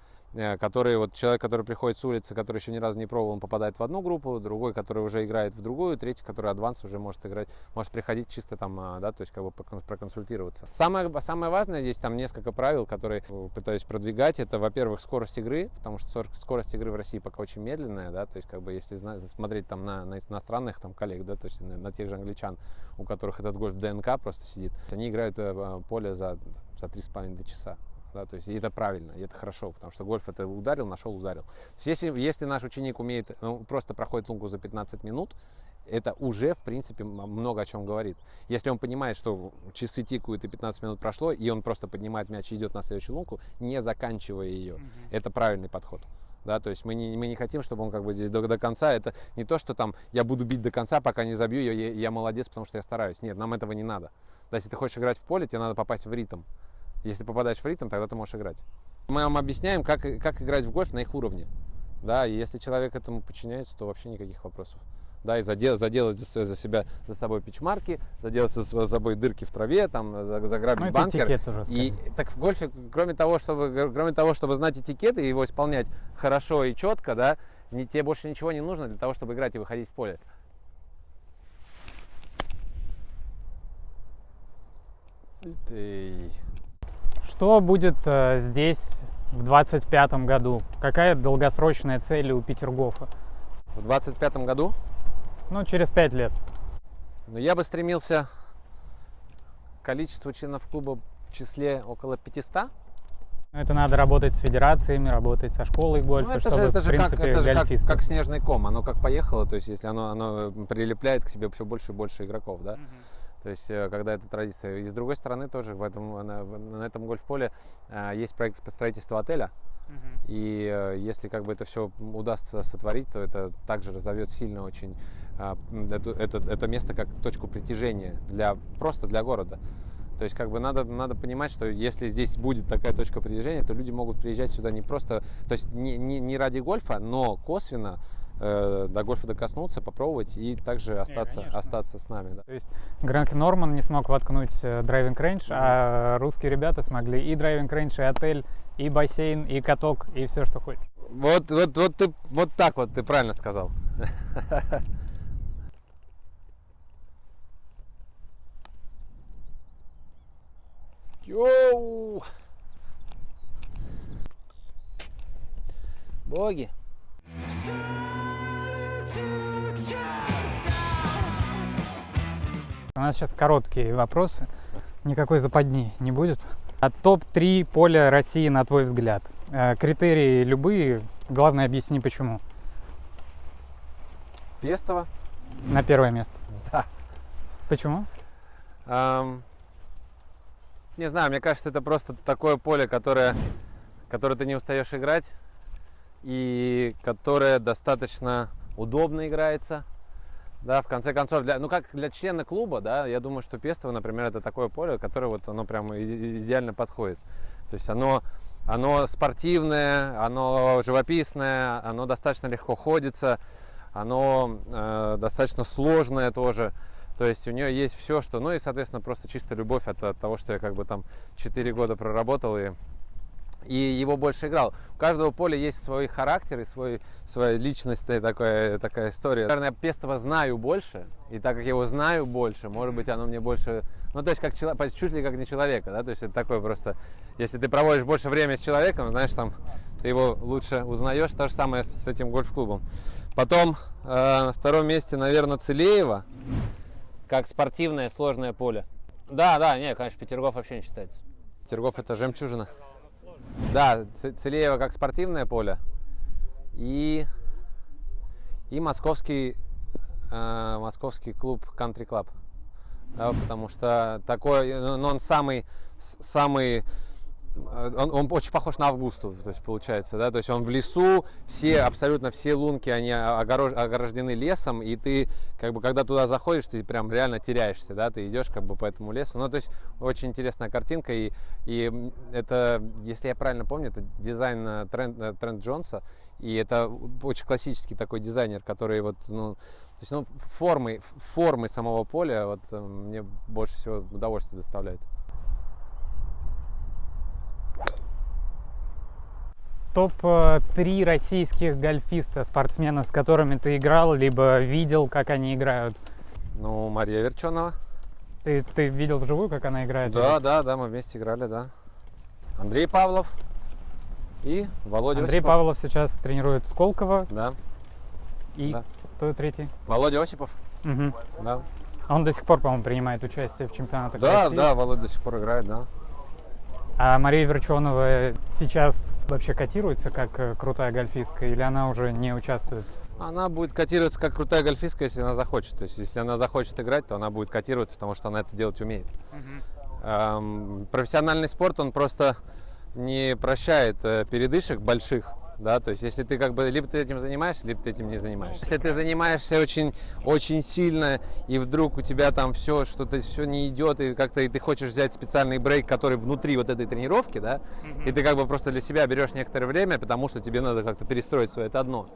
которые человек, который приходит с улицы, который еще ни разу не пробовал, он попадает в одну группу, другой, который уже играет в другую, третий, который адванс уже может играть, может приходить чисто там, да, то есть как бы проконсультироваться. Самое важное здесь там несколько правил, которые пытаюсь продвигать. Это, во-первых, скорость игры, потому что скорость игры в России пока очень медленная, да, то есть как бы если смотреть там на иностранных там коллег, да, то есть на тех же англичан, у которых этот гольф ДНК просто сидит, они играют поле за 3,5 часа. Да, то есть, и это правильно, и это хорошо, потому что гольф это ударил, нашел, ударил. То есть, если наш ученик умеет, просто проходит лунку за 15 минут, это уже, в принципе, много о чем говорит. Если он понимает, что часы тикают и 15 минут прошло, и он просто поднимает мяч и идет на следующую лунку, не заканчивая ее, это правильный подход. Да, то есть мы не хотим, чтобы он как бы здесь до конца, это не то, что там я буду бить до конца, пока не забью, я молодец, потому что я стараюсь. Нет, нам этого не надо. Да, если ты хочешь играть в поле, тебе надо попасть в ритм. Если попадаешь в ритм, тогда ты можешь играть. Мы вам объясняем, как играть в гольф на их уровне. Да, и если человек этому подчиняется, то вообще никаких вопросов. да, и заделать за собой пичмарки, заделать за собой дырки в траве, там, заграбить банкер. Этикет уже, и так в гольфе, кроме того, чтобы знать этикет и его исполнять хорошо и четко, да, тебе больше ничего не нужно для того, чтобы играть и выходить в поле. Что будет здесь в 25-м году? Какая долгосрочная цель у Петергофа? В 25-м году? Ну, через 5 лет. Ну, я бы стремился к количеству членов клуба в числе около 500. Это надо работать с федерациями, работать со школой гольфа, ну, чтобы, это в принципе, гольфисты. как снежный ком. Оно как поехало, то есть если оно прилепляет к себе все больше и больше игроков, да? То есть, когда эта традиция. И с другой стороны, тоже на этом гольф-поле есть проект по строительству отеля. И если как бы это все удастся сотворить, то это также разовьет сильно очень это место как точку притяжения просто для города. То есть как бы надо понимать, что если здесь будет такая точка притяжения, то люди могут приезжать сюда не просто, то есть не ради гольфа, но косвенно до гольфа докоснуться, попробовать и также остаться с нами. Да. То есть Грэнк Норман не смог воткнуть драйвинг рейндж, а русские ребята смогли и драйвинг рейндж, и отель, и бассейн, и каток, и все, что хочешь. Вот так вот ты правильно сказал. Йоу! Боги! У нас сейчас короткие вопросы, никакой западни не будет. Топ-3 поля России, на твой взгляд? Критерии любые, главное объясни почему. Пестово. На первое место? Да. Почему? Не знаю, мне кажется, это просто такое поле, которое ты не устаешь играть и которое достаточно удобно играется. Да, в конце концов, как для члена клуба, да, я думаю, что Пестово, например, это такое поле, которое вот оно прям идеально подходит. То есть оно спортивное, оно живописное, оно достаточно легко ходится, оно достаточно сложное тоже. То есть у нее есть все, что... Ну и, соответственно, просто чисто любовь от того, что я как бы там 4 года проработал и его больше играл. У каждого поля есть свой характер и своя личность, такая история. Наверное, я Пестово знаю больше, и так как я его знаю больше, может быть, оно мне больше... Ну, то есть, чуть ли как не человека, да, то есть это такое просто... Если ты проводишь больше времени с человеком, знаешь, там, ты его лучше узнаешь. То же самое с этим гольф-клубом. Потом на втором месте, наверное, Целеево. Как спортивное сложное поле. Да, конечно, Петергоф вообще не считается. Петергоф это жемчужина. Да, Целеево как спортивное поле. И московский клуб Country Club. Да, потому что такой, он самый он очень похож на Августу, то есть получается, да, то есть он в лесу, абсолютно все лунки, они ограждены лесом, и ты, как бы, когда туда заходишь, ты прям реально теряешься, да, ты идешь как бы по этому лесу, ну, то есть очень интересная картинка, и это, если я правильно помню, это дизайн Трент Джонса, и это очень классический такой дизайнер, который вот, то есть, формы самого поля вот мне больше всего удовольствия доставляет. Топ-3 российских гольфиста, спортсмена, с которыми ты играл, либо видел, как они играют? Ну, Мария Верченова. Ты видел вживую, как она играет? Да, мы вместе играли, да. Андрей Павлов и Володя Андрей Осипов. Павлов сейчас тренирует Сколково. Да. И кто третий? Володя Осипов. Угу. Да. Он до сих пор, по-моему, принимает участие в чемпионатах России. Да, Володя до сих пор играет, да. А Мария Верченова сейчас вообще котируется как крутая гольфистка, или она уже не участвует? Она будет котироваться как крутая гольфистка, если она захочет. То есть, если она захочет играть, то она будет котироваться, потому что она это делать умеет. Профессиональный спорт, он просто не прощает передышек больших. Да, то есть, если ты как бы либо ты этим занимаешься, либо ты этим не занимаешься. Если ты занимаешься очень, очень сильно, и вдруг у тебя там что-то не идет, и как-то и ты хочешь взять специальный брейк, который внутри вот этой тренировки, да, и ты как бы просто для себя берешь некоторое время, потому что тебе надо как-то перестроить свое, это одно.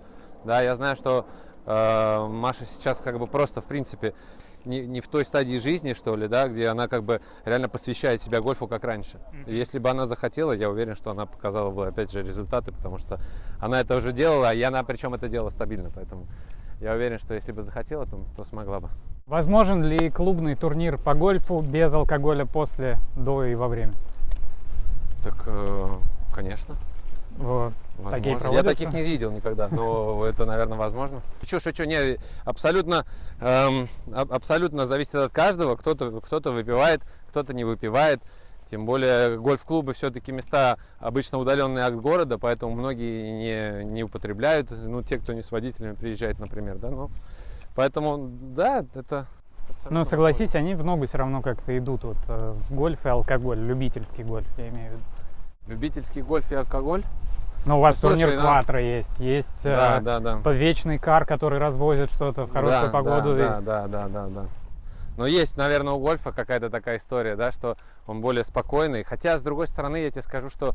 Да, я знаю, что Маша сейчас как бы просто, в принципе, не в той стадии жизни, что ли, да, где она как бы реально посвящает себя гольфу, как раньше. И если бы она захотела, я уверен, что она показала бы, опять же, результаты, потому что она это уже делала, и она причем это делала стабильно, поэтому я уверен, что если бы захотела, то смогла бы. Возможен ли клубный турнир по гольфу без алкоголя после, до и во время? Так, конечно. Такие Возможно. Я таких не видел никогда, но это, наверное, возможно. Шучу, не, абсолютно зависит от каждого. Кто-то выпивает, кто-то не выпивает. Тем более гольф-клубы все-таки места обычно удаленные от города, поэтому многие не употребляют. Ну, те, кто не с водителями приезжает, например, да, ну, поэтому, да, это... Ну, согласись, они в ногу все равно как-то идут, вот, в гольф и алкоголь, любительский гольф, я имею в виду. Любительский гольф и алкоголь? Ну, у вас турнир Кватро есть да. Вечный кар, который развозит что-то в хорошую погоду. Да. Но есть, наверное, у гольфа какая-то такая история, да, что он более спокойный. Хотя, с другой стороны, я тебе скажу, что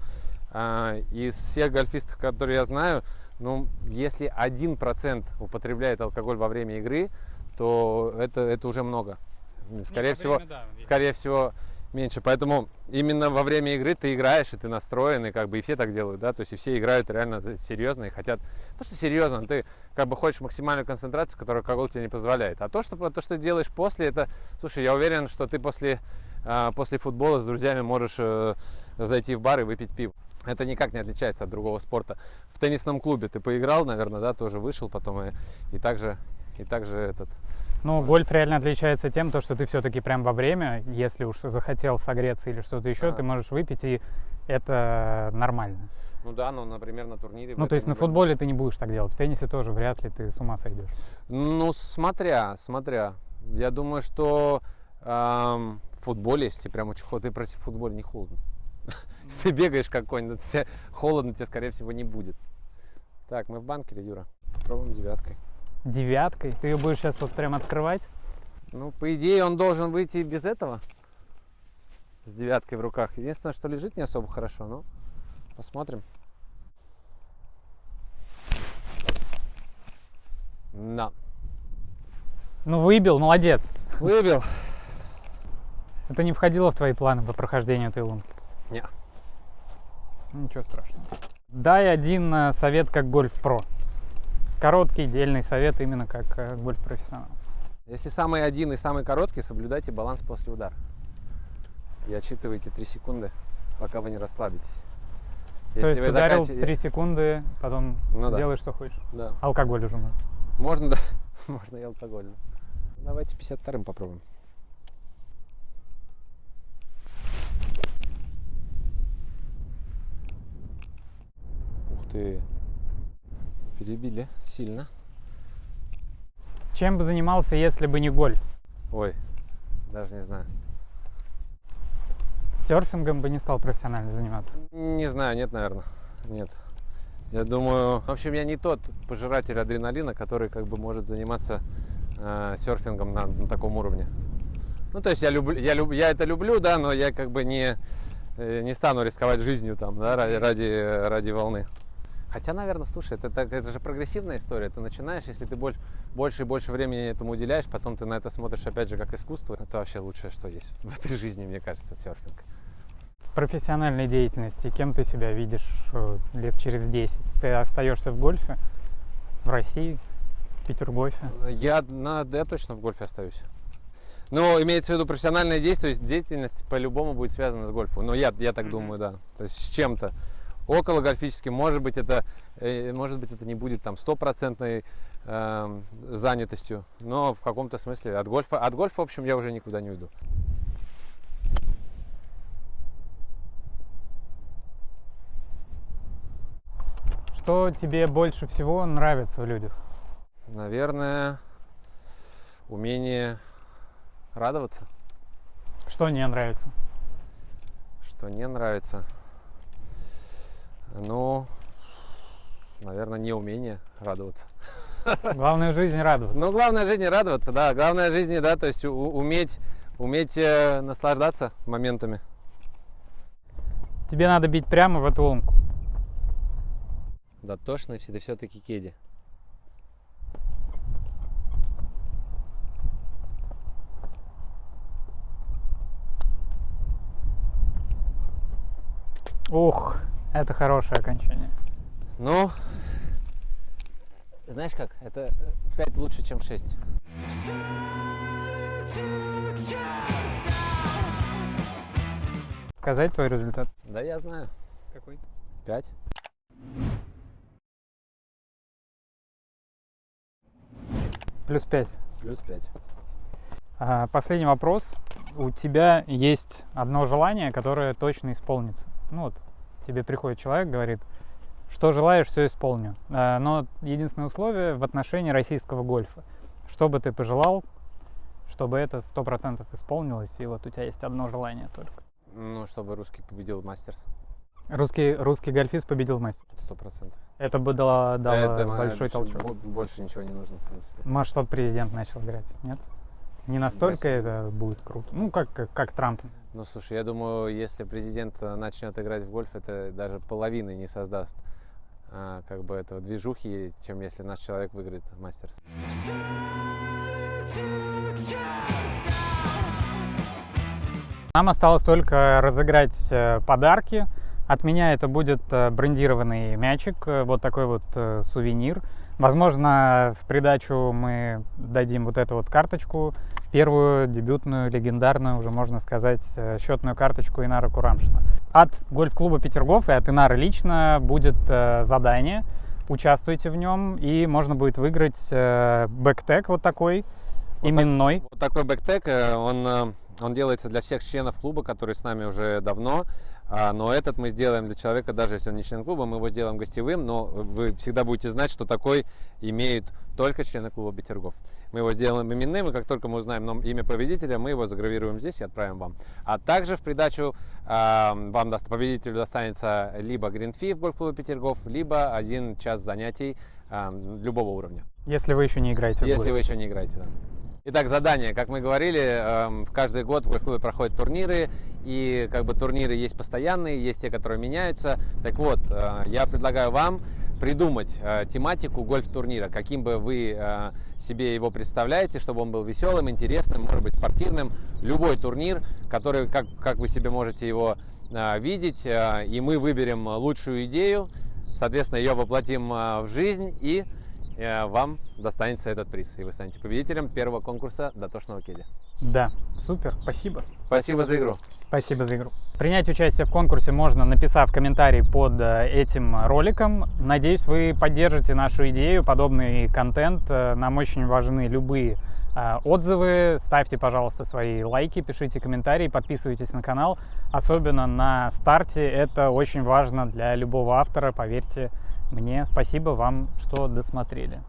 из всех гольфистов, которые я знаю, ну, если 1% употребляет алкоголь во время игры, то это уже много. Скорее всего, меньше. Поэтому именно во время игры ты играешь, и ты настроен, и как бы и все так делают, да, то есть и все играют реально серьезно и хотят. То, что серьезно, ты как бы хочешь максимальную концентрацию, которую алкоголь тебе не позволяет. А то, что ты делаешь после, это, слушай, я уверен, что ты после футбола с друзьями можешь зайти в бар и выпить пиво. Это никак не отличается от другого спорта. В теннисном клубе ты поиграл, наверное, да, тоже вышел потом и также этот... Ну, гольф реально отличается тем, что ты все-таки прям во время, если уж захотел согреться или что-то еще, ты можешь выпить, и это нормально. Ну да, но, например, на турнире... Ну, то есть на футболе ты не будешь так делать, в теннисе тоже вряд ли ты с ума сойдешь. Ну, смотря. Я думаю, что в футболе, если прям очень холодно, ты против футбола не холодно. Если ты бегаешь какой-нибудь, холодно тебе, скорее всего, не будет. Так, мы в банкере, Юра. Пробуем девяткой. Девяткой? Ты ее будешь сейчас вот прям открывать? Ну, по идее, он должен выйти без этого. С девяткой в руках. Единственное, что лежит не особо хорошо, но посмотрим. Да. Ну, выбил, молодец. Выбил. Это не входило в твои планы по прохождению этой лунки? Не. Ничего страшного. Дай один совет как гольф-про. Короткий, дельный совет именно как гольф-профессионал. Если самый один и самый короткий, соблюдайте баланс после удара. И отсчитывайте 3 секунды, пока вы не расслабитесь. То есть ударил 3 секунды, потом делай, что хочешь? Да. Алкоголь уже можно? Можно, да. Можно и алкоголь. Давайте 52-м попробуем. Ух ты. Перебили сильно. Чем бы занимался, если бы не гольф? Ой, даже не знаю. Серфингом бы не стал профессионально заниматься? Не знаю, нет, наверное. Нет. Я думаю, в общем, я не тот пожиратель адреналина, который как бы может заниматься серфингом на таком уровне. Ну, то есть я это люблю, да, но я как бы не стану рисковать жизнью там, да, ради волны. Хотя, наверное, слушай, это же прогрессивная история. Ты начинаешь, если ты больше и больше времени этому уделяешь, потом ты на это смотришь, опять же, как искусство. Это вообще лучшее, что есть в этой жизни, мне кажется, серфинг. В профессиональной деятельности кем ты себя видишь лет через 10? Ты остаешься в гольфе? В России? В Петергофе? Я точно в гольфе остаюсь. Но имеется в виду профессиональная деятельность по-любому будет связана с гольфом. Но я так думаю, да. То есть с чем-то. Около гольфическим, может быть, это не будет там 100% занятостью, но в каком-то смысле от гольфа, в общем, я уже никуда не уйду. Что тебе больше всего нравится в людях? Наверное, умение радоваться. Что не нравится? Что не нравится? Ну, наверное, неумение радоваться. Главное в жизни радоваться. Ну, главное в жизни радоваться, да. Главное в жизни, да, то есть уметь наслаждаться моментами. Тебе надо бить прямо в эту лунку. Да, точно, это все-таки кеди. Ух, это хорошее окончание. Ну, знаешь как, это 5 лучше, чем 6. Сказать твой результат? Да, я знаю. Какой? 5. Плюс 5. Плюс 5. Последний вопрос. У тебя есть одно желание, которое точно исполнится. Ну вот, тебе приходит человек, говорит, что желаешь, все исполню. Но единственное условие в отношении российского гольфа. Что бы ты пожелал, чтобы это 100% исполнилось, и вот у тебя есть одно желание только. Ну, чтобы русский победил Мастерс. Русский гольфист победил мастер. 100%. Это бы дало Это большой толчок. Больше ничего не нужно, в принципе. Может, чтобы президент начал играть, нет? Не настолько это будет круто. Ну, как Трамп. Ну, слушай, я думаю, если президент начнет играть в гольф, это даже половины не создаст как бы этого движухи, чем если наш человек выиграет Мастерс. Нам осталось только разыграть подарки. От меня это будет брендированный мячик, вот такой вот сувенир. Возможно, в придачу мы дадим вот эту вот карточку, первую дебютную, легендарную, уже можно сказать, счетную карточку Инара Курамшина. От гольф-клуба Петергоф и от Инары лично будет задание. Участвуйте в нем, и можно будет выиграть бэктег вот такой, именной. Вот такой бэктег, он делается для всех членов клуба, которые с нами уже давно. Но этот мы сделаем для человека, даже если он не член клуба, мы его сделаем гостевым, но вы всегда будете знать, что такой имеют только члены клуба Петергоф. Мы его сделаем именным, и как только мы узнаем имя победителя, мы его загравируем здесь и отправим вам. А также в придачу победителю достанется либо грин-фи в гольф-клубе Петергоф, либо 1 час занятий любого уровня. Если вы еще не играете в гольф. Если вы еще не играете, да. Итак, задание. Как мы говорили, каждый год в гольф-клубе проходят турниры, и как бы турниры есть постоянные, есть те, которые меняются. Так вот, я предлагаю вам придумать тематику гольф-турнира, каким бы вы себе его представляете, чтобы он был веселым, интересным, может быть, спортивным. Любой турнир, который, как вы себе можете его видеть, и мы выберем лучшую идею, соответственно, ее воплотим в жизнь, и вам достанется этот приз, и вы станете победителем первого конкурса дотошного кеди. Да, супер, спасибо. Спасибо за игру. Спасибо за игру. Принять участие в конкурсе можно, написав комментарий под этим роликом. Надеюсь, вы поддержите нашу идею, подобный контент. Нам очень важны любые отзывы. Ставьте, пожалуйста, свои лайки, пишите комментарии, подписывайтесь на канал. Особенно на старте. Это очень важно для любого автора, поверьте мне. Спасибо вам, что досмотрели.